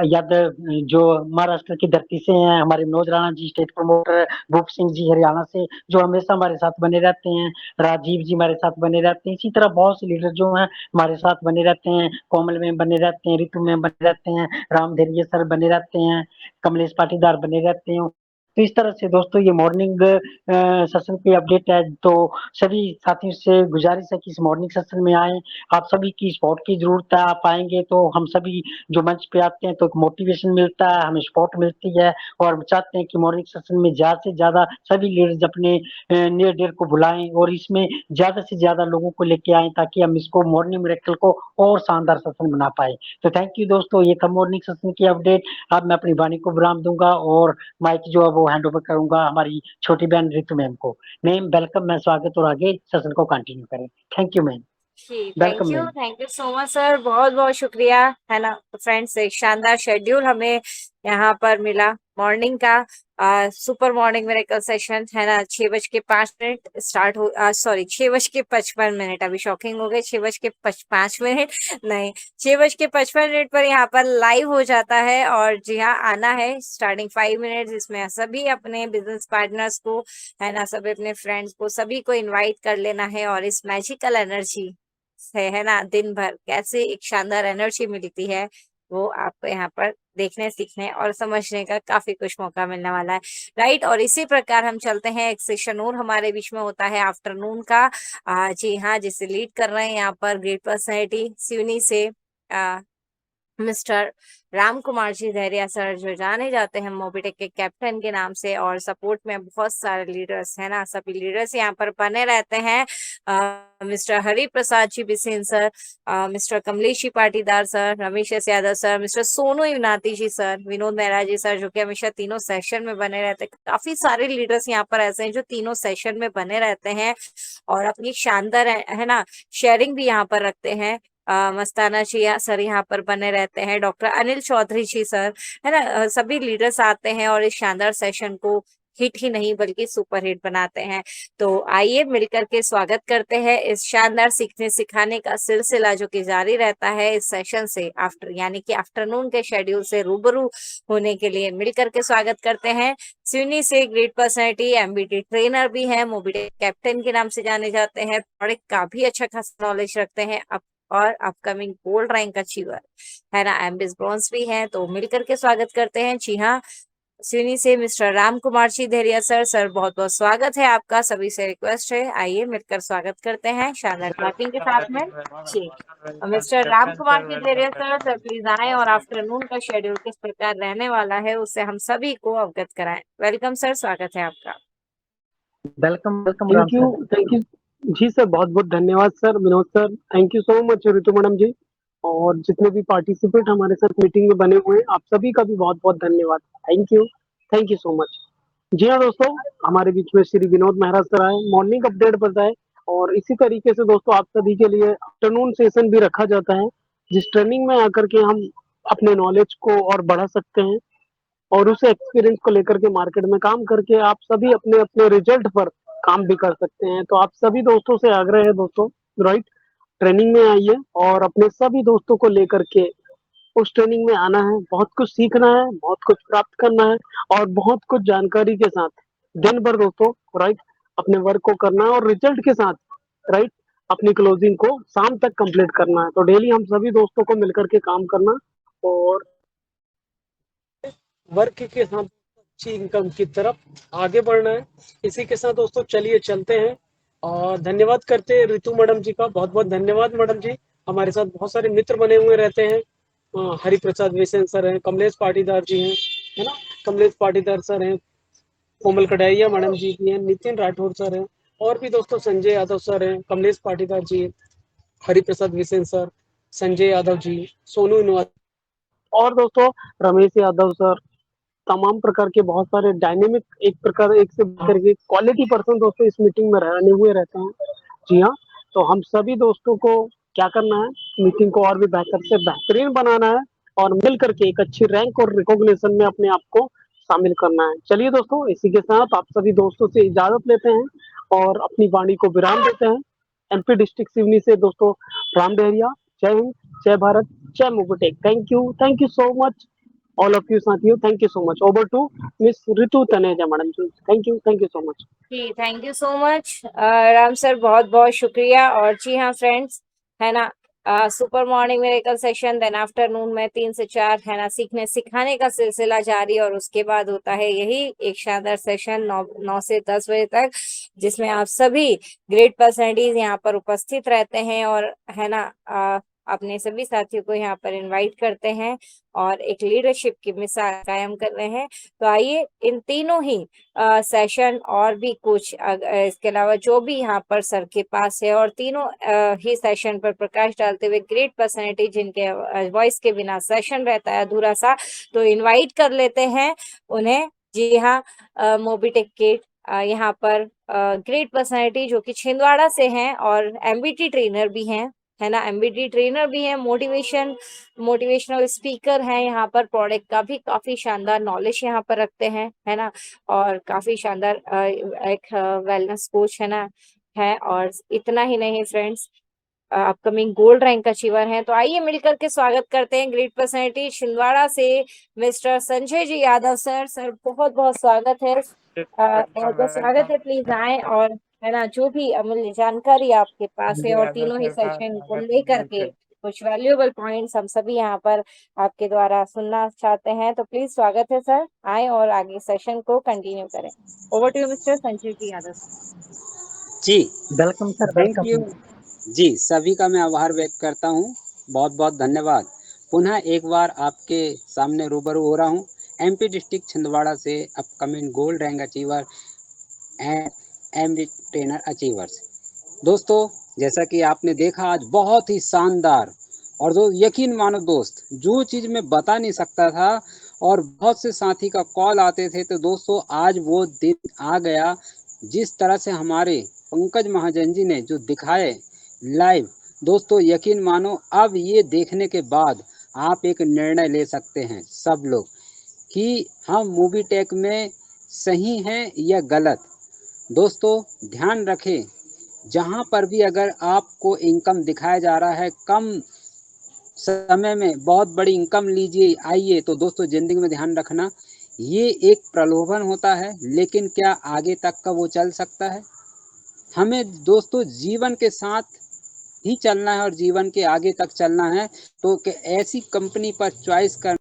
E: यादव जो महाराष्ट्र की धरती से हैं, हमारे मनोज राणा जी स्टेट प्रमोटर, भूप सिंह जी हरियाणा से जो हमेशा हमारे साथ बने रहते हैं, राजीव जी हमारे साथ बने रहते हैं। इसी तरह बहुत से लीडर जो हैं हमारे साथ बने रहते हैं, कोमल में बने रहते हैं, ऋतु में बने रहते हैं, राम धैर्य सर बने रहते हैं, कमलेश पाटीदार बने रहते हैं। तो इस तरह से दोस्तों ये मॉर्निंग सेशन की अपडेट है। तो सभी साथियों से गुजारिश है कि इस मॉर्निंग सेशन में आए। आप सभी की सपोर्ट की जरूरत है। आप आएंगे तो हम सभी जो मंच पे आते हैं तो एक मोटिवेशन मिलता है, हमें सपोर्ट मिलती है। और हम चाहते हैं कि मॉर्निंग सेशन में ज्यादा से ज्यादा सभी लीडर्स अपने नियर डियर को बुलाएं, और इसमें ज्यादा से ज्यादा लोगों को लेके आए, ताकि हम इसको मॉर्निंग मिरेकल को और शानदार सेशन बना पाए। तो थैंक यू दोस्तों, ये था मॉर्निंग सेशन की अपडेट। अब मैं अपनी वाणी को विराम दूंगा और माइक जो है वो हैंड ओवर करूंगा हमारी छोटी बहन रितु मैम को। मैम वेलकम, मैं स्वागत, और आगे सेशन को कंटिन्यू करें। Thank you ma'am.
A: जी
E: welcome ma'am.
A: Thank you so much sir, बहुत बहुत शुक्रिया, है ना। तो फ्रेंड्स, एक शानदार शेड्यूल हमें यहाँ पर मिला मॉर्निंग का। सुपर मॉर्निंग मेरेकल सेशन, है ना। 6:05 स्टार्ट हो, सॉरी 6:55, अभी शॉकिंग हो गई, 6:05 नहीं, 6:55 पर यहाँ पर लाइव हो जाता है। और जी हाँ, आना है स्टार्टिंग 5 मिनट, जिसमें सभी अपने बिजनेस पार्टनर्स को, है ना, सभी अपने फ्रेंड्स को, सभी को इनवाइट कर लेना है। और इस मैजिकल एनर्जी है ना, दिन भर कैसे एक शानदार एनर्जी मिलती है, वो आपको यहाँ पर देखने, सीखने और समझने का काफी कुछ मौका मिलने वाला है, राइट। और इसी प्रकार हम चलते हैं, एक सेशन और हमारे बीच में होता है आफ्टरनून का। जी हाँ, जिसे लीड कर रहे हैं यहाँ पर ग्रेट पर्सनैलिटी सिवनी से मिस्टर राम कुमार जी धैर्या सर, जो जाने जाते हैं मोबिटेक के कैप्टन के नाम से। और सपोर्ट में बहुत सारे लीडर्स, है ना, सभी लीडर्स यहाँ पर बने रहते हैं। Mister Hari Prasad ji Bisen sir, mister Kamlesh ji Patidar sir, Ramesh S Yadav sir, mister Sonu Yunati ji sir, Vinod Mehra ji sir, जो कि हमेशा तीनों सेशन में बने रहते हैं। काफी सारे लीडर्स यहाँ पर ऐसे हैं जो तीनों सेशन में बने रहते हैं और अपनी शानदार, है ना, शेयरिंग भी यहाँ पर रखते हैं। मस्ताना जी सर यहाँ पर बने रहते हैं, डॉक्टर अनिल चौधरी जी सर, है ना। सभी लीडर्स आते हैं और इस शानदार सेशन को हिट ही नहीं बल्कि सुपर हिट बनाते हैं। तो आइए मिलकर के स्वागत करते हैं इस शानदार सीखने सिखाने का सिलसिला, जो कि जारी रहता है इस सेशन से आफ्टर, यानी कि आफ्टरनून के शेड्यूल से रूबरू होने के लिए मिलकर के स्वागत करते हैं सिवनी से ग्रेट पर्सनैलिटी, एमबीटी ट्रेनर भी है, मोबिटेक कैप्टन के नाम से जाने जाते हैं, प्रोडक्ट का भी अच्छा खासा नॉलेज रखते हैं और अपकमिंग गोल्ड रैंक अचीवर, है ना, एमबीएस ब्रॉन्ज भी है। तो मिलकर के स्वागत करते हैं, जी हाँ, सिवनी से मिस्टर राम कुमार जी धैर्या सर, बहुत बहुत स्वागत है आपका। सभी से रिक्वेस्ट है, आइए मिलकर स्वागत करते हैं शानदार क्लैपिंग के साथ में जी। Mister Ram Kumar ji Dhairya sir please आए और आफ्टरनून का शेड्यूल किस प्रकार रहने वाला है उससे हम सभी को अवगत कराएं। वेलकम सर, स्वागत है आपका।
E: Welcome welcome Ram sir.
C: Thank you जी सर, बहुत बहुत धन्यवाद sir, Vinod sir, thank you so much Ritu madam ji, और जितने भी पार्टिसिपेंट हमारे साथ मीटिंग में बने हुए हैं, आप सभी का भी बहुत बहुत धन्यवाद। Thank you so much. जी हाँ दोस्तों, हमारे बीच में श्री विनोद मेहरा सर आए, मॉर्निंग अपडेट बताए, और इसी तरीके से दोस्तों आप सभी के लिए आफ्टरनून सेशन भी रखा जाता है, जिस ट्रेनिंग में आकर के हम अपने नॉलेज को और बढ़ा सकते हैं, और उस एक्सपीरियंस को लेकर के मार्केट में काम करके आप सभी अपने अपने रिजल्ट पर काम भी कर सकते हैं। तो आप सभी दोस्तों से आग्रह है दोस्तों, राइट, ट्रेनिंग में आइए और अपने सभी दोस्तों को लेकर के उस ट्रेनिंग में आना है। बहुत कुछ सीखना है, बहुत कुछ प्राप्त करना है, और बहुत कुछ जानकारी के साथ दिन भर दोस्तों, राइट, अपने वर्क को करना है, और रिजल्ट के साथ, राइट, अपनी क्लोजिंग को शाम तक कंप्लीट करना है। तो डेली हम सभी दोस्तों को मिलकर के काम करना, और वर्क के साथ अच्छी इनकम की तरफ आगे बढ़ना है। इसी के साथ दोस्तों चलिए चलते हैं और धन्यवाद करते हैं रितु मैडम जी का। बहुत बहुत धन्यवाद मैडम जी, हमारे साथ बहुत सारे मित्र बने हुए रहते हैं। हरि प्रसाद विसेन सर हैं, कमलेश पाटीदार जी हैं, है ना, कमलेश पाटीदार सर हैं, कोमल कटारिया मैडम जी की हैं, नितिन राठौर सर हैं, और भी दोस्तों संजय यादव सर हैं, कमलेश पाटीदार जी, हरि प्रसाद विसेन सर, संजय यादव जी, सोनू इनवाल और दोस्तों रमेश यादव सर, तमाम प्रकार के बहुत सारे डायनेमिक एक प्रकार एक से बढ़कर के क्वालिटी पर्सन दोस्तों इस मीटिंग में रहने हुए रहते हैं। जी हाँ, तो हम सभी दोस्तों को क्या करना है, मीटिंग को और भी बेहतर से बेहतरीन बनाना है और मिल करके एक अच्छी रैंक और रिकॉग्निशन में अपने आप को शामिल करना है। चलिए दोस्तों, इसी के साथ आप सभी दोस्तों से इजाजत लेते हैं और अपनी वाणी को विराम देते हैं। एमपी डिस्ट्रिक्ट सिवनी से दोस्तों राम डहरिया, जय हिंद, जय भारत, जय Mobotech. Thank you so much all of you साथियों, thank you so much. Over to miss Ritu Taneja madam ji, thank you so much.
A: जी thank you so much Ram sir, बहुत बहुत शुक्रिया। और जी हाँ फ्रेंड्स, है ना, super morning miracle session, then afternoon में 3 से 4 है ना, सीखने सिखाने का सिलसिला जारी, और उसके बाद होता है यही एक शानदार सेशन 9 से 10 बजे तक, जिसमें आप सभी ग्रेट पर्सनैलिटीज यहाँ पर उपस्थित रहते हैं और है ना, अपने सभी साथियों को यहाँ पर इनवाइट करते हैं और एक लीडरशिप की मिसाल कायम कर रहे हैं। तो आइए इन तीनों ही सेशन और भी कुछ इसके अलावा जो भी यहाँ पर सर के पास है, और तीनों ही सेशन पर प्रकाश डालते हुए ग्रेट पर्सनैलिटी जिनके वॉइस के बिना सेशन रहता है अधूरा सा, तो इनवाइट कर लेते हैं उन्हें। जी हाँ, मोबीटेक किट यहाँ पर ग्रेट पर्सनैलिटी जो कि छिंदवाड़ा से हैं और एमबीटी ट्रेनर भी हैं, है ना, एमबीटी ट्रेनर भी हैं, मोटिवेशनल स्पीकर हैं, यहाँ पर प्रोडक्ट का भी काफी शानदार नॉलेज यहाँ पर रखते हैं, है ना, और काफी शानदार एक वेलनेस कोच है ना है। और इतना ही नहीं friends, upcoming gold rank achiever हैं। तो आइए मिलकर के स्वागत करते हैं ग्रेट पर्सनैलिटी छिंदवाड़ा से mister Sanjay ji Yadav sir. Sir बहुत बहुत स्वागत है, बहुत बहुत स्वागत है, प्लीज आए और है ना, जो भी अमूल्य जानकारी आपके पास है और तीनों ही सेशन को लेकर के कुछ वैल्यूएबल पॉइंट्स हम सभी यहाँ पर आपके द्वारा सुनना चाहते हैं, तो प्लीज स्वागत है सर, आए और आगे सेशन को कंटिन्यू करें। Over to you mister Sanjay ji Yadav.
B: जी
E: welcome sir,
B: thank you.
E: Welcome.
B: जी सभी का मैं आभार व्यक्त करता हूँ, बहुत बहुत धन्यवाद। पुनः एक बार आपके सामने रूबरू हो रहा हूँ, एमपी डिस्ट्रिक्ट छिंदवाड़ा से upcoming gold rank achiever and MB trainer achievers. दोस्तों जैसा कि आपने देखा आज बहुत ही शानदार, और जो यकीन मानो दोस्त, जो चीज़ मैं बता नहीं सकता था और बहुत से साथी का कॉल आते थे, तो दोस्तों आज वो दिन आ गया जिस तरह से हमारे पंकज महाजन जी ने जो दिखाए लाइव। दोस्तों यकीन मानो अब ये देखने के बाद आप एक निर्णय ले सकते हैं सब लोग कि हम मूवी टेक में सही हैं या गलत। दोस्तों ध्यान रखें, जहाँ पर भी अगर आपको इनकम दिखाया जा रहा है कम समय में बहुत बड़ी इनकम लीजिए आइए, तो दोस्तों ज़िंदगी में ध्यान रखना ये एक प्रलोभन होता है, लेकिन क्या आगे तक का वो चल सकता है? हमें दोस्तों जीवन के साथ ही चलना है और जीवन के आगे तक चलना है, तो ऐसी कंपनी पर चॉइस कर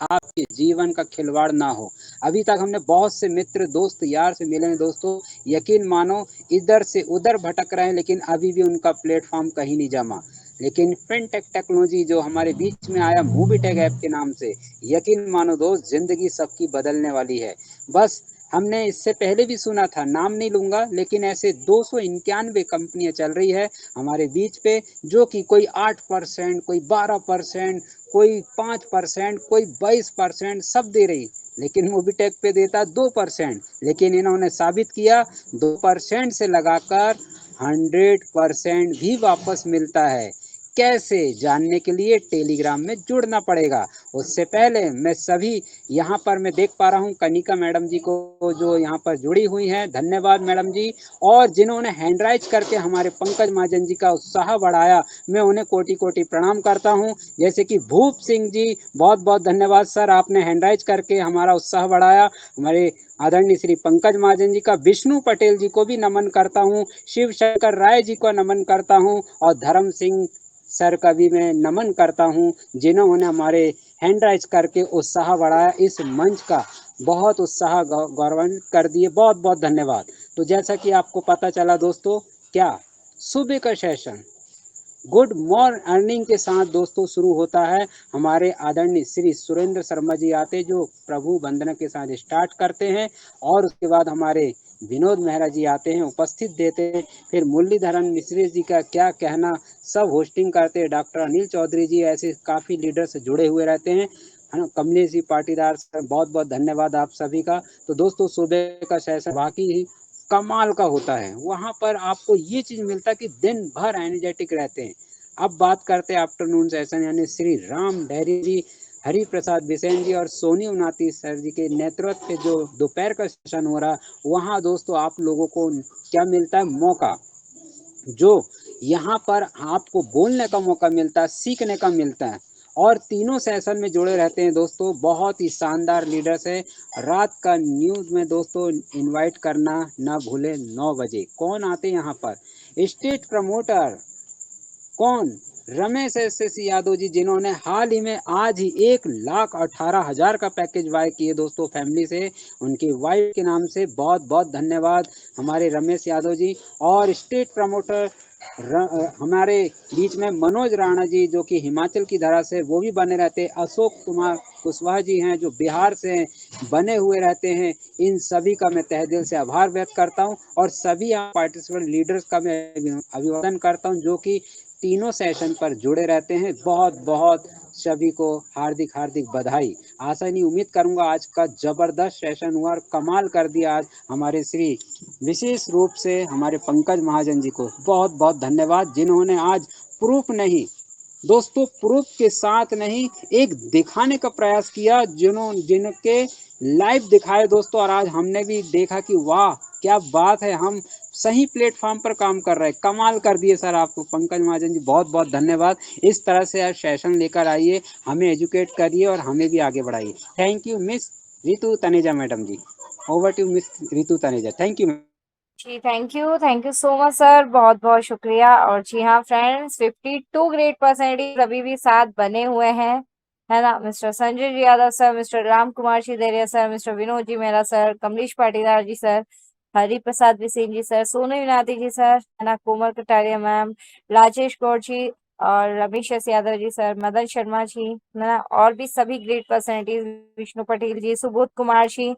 B: आपके जीवन का खिलवाड़ ना हो। अभी तक हमने बहुत से मित्र दोस्त यार से मिले हैं दोस्तों, यकीन मानो इधर से उधर भटक रहे हैं, लेकिन अभी भी उनका प्लेटफॉर्म कहीं नहीं जमा। लेकिन फिनटेक टेक्नोलॉजी जो हमारे बीच में आया मूवीटेक ऐप के नाम से, यकीन मानो दोस्त जिंदगी सबकी बदलने वाली है। बस हमने इससे पहले भी सुना था, नाम नहीं लूंगा, लेकिन ऐसे 291 कंपनियां चल रही है हमारे बीच पे, जो कि कोई 8%, कोई 12%, कोई 5%, कोई 22% सब दे रही, लेकिन मोबीटेक पे देता 2%। लेकिन इन्होंने साबित किया 2% से लगाकर 100% भी वापस मिलता है। कैसे जानने के लिए टेलीग्राम में जुड़ना पड़ेगा। उससे पहले मैं सभी यहाँ पर मैं देख पा रहा हूँ कनिका मैडम जी को जो यहाँ पर जुड़ी हुई हैं, धन्यवाद मैडम जी। और जिन्होंने हैंड राइज करके हमारे पंकज महाजन जी का उत्साह बढ़ाया, मैं उन्हें कोटि कोटि प्रणाम करता हूँ। जैसे कि भूप सिंह जी, बहुत बहुत धन्यवाद सर, आपने हैंड राइज करके हमारा उत्साह बढ़ाया। हमारे आदरणीय श्री पंकज महाजन जी का, विष्णु पटेल जी को भी नमन करता हूँ, शिव शंकर राय जी को नमन करता हूँ, और धर्म सिंह सर का भी मैं नमन करता हूँ, जिन्होंने हमारे हैंड राइज करके उत्साह बढ़ाया। इस मंच का बहुत उत्साह गौरवान्वित कर दिए। बहुत बहुत धन्यवाद। तो जैसा कि आपको पता चला दोस्तों, क्या सुबह का सेशन गुड मॉर्निंग अर्निंग के साथ दोस्तों शुरू होता है। हमारे आदरणीय श्री सुरेंद्र शर्मा जी आते जो प्रभु वंदना के साथ स्टार्ट करते हैं, और उसके बाद हमारे विनोद मेहरा जी आते हैं, उपस्थित देते हैं। फिर मुरलीधरन मिश्री जी का क्या कहना, सब होस्टिंग करते हैं। डॉक्टर अनिल चौधरी जी, ऐसे काफ़ी लीडर से जुड़े हुए रहते हैं, है ना। कमलेश जी पाटीदार सर, बहुत बहुत धन्यवाद आप सभी का। तो दोस्तों सुबह का सेशन वाकई ही कमाल का होता है। वहाँ पर आपको ये चीज़ मिलता है कि दिन भर एनर्जेटिक रहते हैं। अब बात करते हैं आफ्टरनून सेशन, यानी श्री राम डैरी जी, हरि प्रसाद बिसेन जी और सोनी उनाती सर जी के नेतृत्व पे जो दोपहर का सेशन हो रहा है, वहाँ दोस्तों आप लोगों को क्या मिलता है, मौका, जो यहाँ पर आपको बोलने का मौका मिलता है, सीखने का मिलता है, और तीनों सेशन में जुड़े रहते हैं दोस्तों। बहुत ही शानदार लीडर्स है। रात का न्यूज़ में दोस्तों इनवाइट करना ना भूलें, 9 बजे कौन आते हैं यहाँ पर, स्टेट प्रमोटर कौन, रमेश एस यादव जी, जिन्होंने हाल ही में आज ही 1,18,000 का पैकेज बाय किए दोस्तों फैमिली से, उनकी वाइफ के नाम से। बहुत बहुत धन्यवाद हमारे रमेश यादव जी। और स्टेट प्रमोटर हमारे बीच में मनोज राणा जी, जो कि हिमाचल की धरा से वो भी बने रहते हैं। अशोक कुमार कुशवाहा जी हैं जो बिहार से बने हुए रहते हैं। इन सभी का मैं तहे दिल से आभार व्यक्त करता हूं, और सभी पार्टिसिपेंट लीडर्स का मैं अभिवादन करता हूं जो कि तीनों सेशन पर जुड़े रहते हैं। बहुत बहुत सभी को हार्दिक हार्दिक बधाई। आशा नहीं, उम्मीद करूंगा आज का जबरदस्त सेशन हुआ और कमाल कर दिया आज हमारे श्री, विशेष रूप से हमारे पंकज महाजन जी को बहुत बहुत धन्यवाद, जिन्होंने आज प्रूफ नहीं दोस्तों, प्रूफ के साथ नहीं, एक दिखाने का प्रयास किया, जिनके लाइव दिखाए दोस्तों। और आज हमने भी देखा कि वाह क्या बात है, हम सही प्लेटफॉर्म पर काम कर रहे हैं। कमाल कर दिए सर। आपको पंकज महाजन जी बहुत बहुत धन्यवाद। इस तरह से आज सेशन लेकर आइए, हमें एजुकेट करिए और हमें भी आगे बढ़ाइए। Thank you miss Ritu Taneja madam ji. Over to miss Ritu Taneja. Thank you.
A: जी thank you so much sir, बहुत बहुत शुक्रिया। और जी हाँ फ्रेंड्स, 52 ग्रेड परसेंटेज अभी भी साथ बने हुए हैं, है ना। Mister Sanjay ji Yadav sir, mister Ram Kumar Sideria sir, mister Vinod ji Mehra sir, Kamlesh Patidar ji sir, Hari Prasad Bisen ji sir, Sonu Vinati ji sir, है ना, कोमल कटारिया मैम, राजेश गौड़ जी, और रमेश एस यादव जी सर, मदन शर्मा जी, है ना, और भी सभी ग्रेड परसेंटेज, विष्णु पटेल जी, सुबोध कुमार जी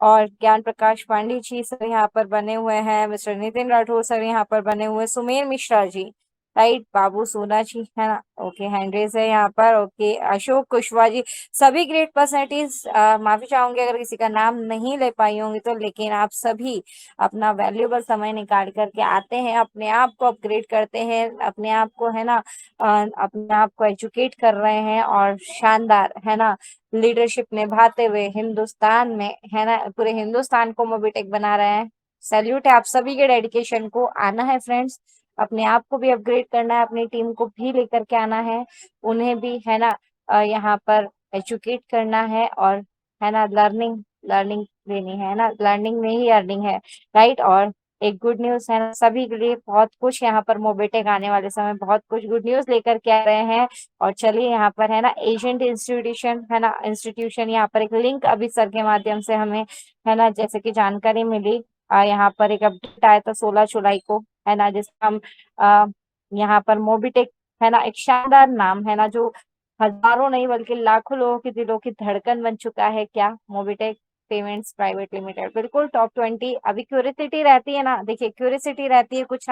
A: और ज्ञान प्रकाश पांडे जी सर यहाँ पर बने हुए हैं, मिस्टर नितिन राठौर सर यहाँ पर बने हुए, सुमेर मिश्रा जी, राइट, बाबू सोना जी, है ना, ओके, हैंड्रेस है यहाँ पर, ओके, अशोक कुशवाहा जी, सभी ग्रेड परसेंटेज। माफी चाहूंगी अगर किसी का नाम नहीं ले पाई होंगी तो, लेकिन आप सभी अपना वैल्यूएबल समय निकाल करके आते हैं, अपने आप को अपग्रेड करते हैं, अपने आप को, है ना, अपने आप को एजुकेट कर रहे हैं, और शानदार, है ना, लीडरशिप निभाते हुए हिंदुस्तान में, है ना, पूरे हिंदुस्तान को मोबिटेक बना रहे हैं। सैल्यूट है आप सभी के डेडिकेशन को। आना है फ्रेंड्स, अपने आप को भी अपग्रेड करना है, अपनी टीम को भी लेकर के आना है, उन्हें भी, है ना, यहाँ पर एजुकेट करना है, और, है ना, लर्निंग लर्निंग लेनी है ना, लर्निंग में ही अर्निंग है, राइट। और एक गुड न्यूज है ना, सभी के लिए बहुत कुछ यहाँ पर मोबिटेक आने वाले समय बहुत कुछ गुड न्यूज लेकर के आ रहे हैं। और चलिए यहाँ पर, है ना, एजेंट इंस्टीट्यूशन, है ना, इंस्टीट्यूशन, यहाँ पर एक लिंक अभी सर के माध्यम से हमें, है ना, जैसे कि जानकारी मिली, यहाँ पर एक अपडेट आया था 16 जुलाई को, है ना, जिसमें हम यहाँ पर मोबिटेक, है ना, एक शानदार नाम, है ना, जो हजारों नहीं बल्कि लाखों लोगों के दिलों की धड़कन बन चुका है। क्या, मोबिटेक पेमेंट्स प्राइवेट लिमिटेड, बिल्कुल टॉप 20। अभी क्यूरियोसिटी रहती है ना, देखिए क्यूरियोसिटी रहती है कुछ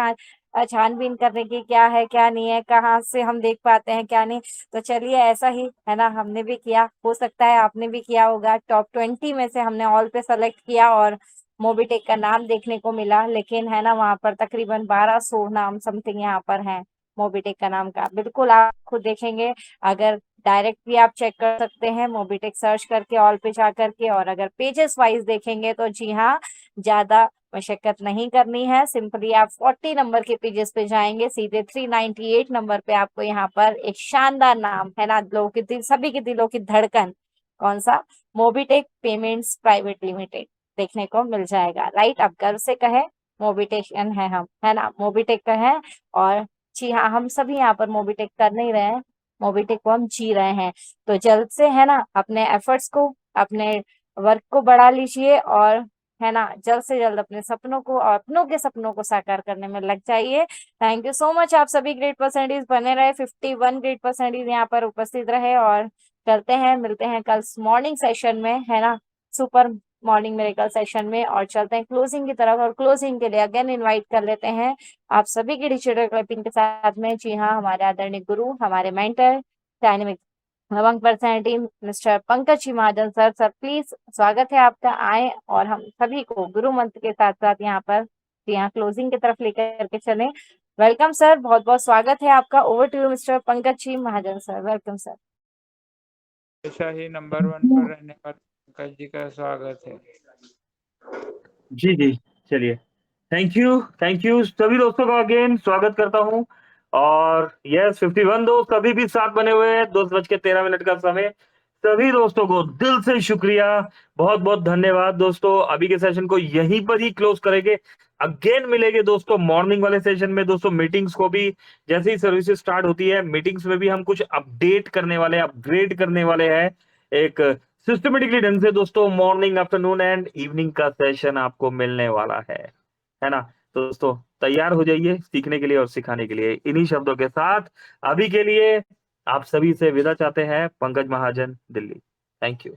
A: छानबीन करने की, क्या है क्या नहीं है, कहाँ से हम देख पाते हैं क्या नहीं। तो चलिए ऐसा ही, है ना, हमने भी किया, हो सकता है आपने भी किया होगा, टॉप 20 में से हमने ऑल पे सेलेक्ट किया और मोबिटेक का नाम देखने को मिला, लेकिन, है ना, वहां पर तकरीबन 1200 नाम समथिंग यहाँ पर है मोबिटेक का नाम का। बिल्कुल आप खुद देखेंगे, अगर डायरेक्ट भी आप चेक कर सकते हैं मोबिटेक सर्च करके ऑल पे जा करके, और अगर पेजेस वाइज देखेंगे तो जी हाँ, ज्यादा मशक्कत नहीं करनी है, सिंपली आप 40 नंबर के पेजेस पे जाएंगे, सीधे 398 नंबर पे आपको यहाँ पर एक शानदार नाम, है ना, लोगों के दिल, सभी के दिलों की धड़कन, कौन सा, मोबिटेक पेमेंट्स प्राइवेट लिमिटेड देखने को मिल जाएगा, राइट। अब गर्व से कहे मोबिटेशन है हम, है ना, मोबिटेक का है। और जी हाँ, हम सभी यहाँ पर मोबिटेक कर नहीं रहे हैं, मोबिटेक को हम जी रहे हैं। तो जल्द से, है ना, अपने एफर्ट्स को, अपने वर्क को बढ़ा लीजिए और है ना जल्द से जल्द अपने सपनों को और अपनों के सपनों को साकार करने में लग जाइए। Thank you so much. आप सभी ग्रेट पर्सेंटेज बने रहे, 51 ग्रेट पर्सेंटेज यहाँ पर उपस्थित रहे और चलते हैं, मिलते हैं कल मॉर्निंग सेशन में, है ना, सुपर मॉर्निंग मेरेकल सेशन में, और चलते हैं क्लोजिंग की तरफ। और क्लोजिंग के लिए अगेन इनवाइट कर लेते हैं आप सभी की डिजिटल क्लिपिंग के साथ में। जी हाँ, हमारे आदरणीय गुरु, हमारे मेंटर, डायनेमिक दबंग personality mister Pankaj ji Mahajan sir. Sir please स्वागत है आपका, आए और हम सभी को गुरु मंत्र के साथ साथ यहाँ पर यहाँ क्लोजिंग की तरफ लेकर के चलें। वेलकम सर, बहुत बहुत स्वागत है आपका। Over to you mister Pankaj ji Mahajan sir, welcome sir.
F: हमेशा ही नंबर 1 पर रहने वाले पंकज जी का स्वागत है।
D: जी जी, चलिए, थैंक यू सभी दोस्तों का अगेन स्वागत करता हूं। और यस 51 दोस्त अभी भी साथ बने हुए हैं, 2:13 का समय। सभी दोस्तों को दिल से शुक्रिया, बहुत बहुत धन्यवाद दोस्तों। अभी के सेशन को यहीं पर ही क्लोज करेंगे, अगेन मिलेंगे दोस्तों मॉर्निंग वाले सेशन में। दोस्तों मीटिंग्स को भी जैसे ही सर्विसेज स्टार्ट होती है, मीटिंग्स में भी हम कुछ अपडेट करने वाले, अपग्रेड करने वाले हैं एक सिस्टमेटिकली ढंग से दोस्तों। मॉर्निंग, आफ्टरनून एंड इवनिंग का सेशन आपको मिलने वाला है ना। तो दोस्तों तैयार हो जाइए सीखने के लिए और सिखाने के लिए। इन्हीं शब्दों के साथ अभी के लिए आप सभी से विदा चाहते हैं, पंकज महाजन, दिल्ली। Thank you.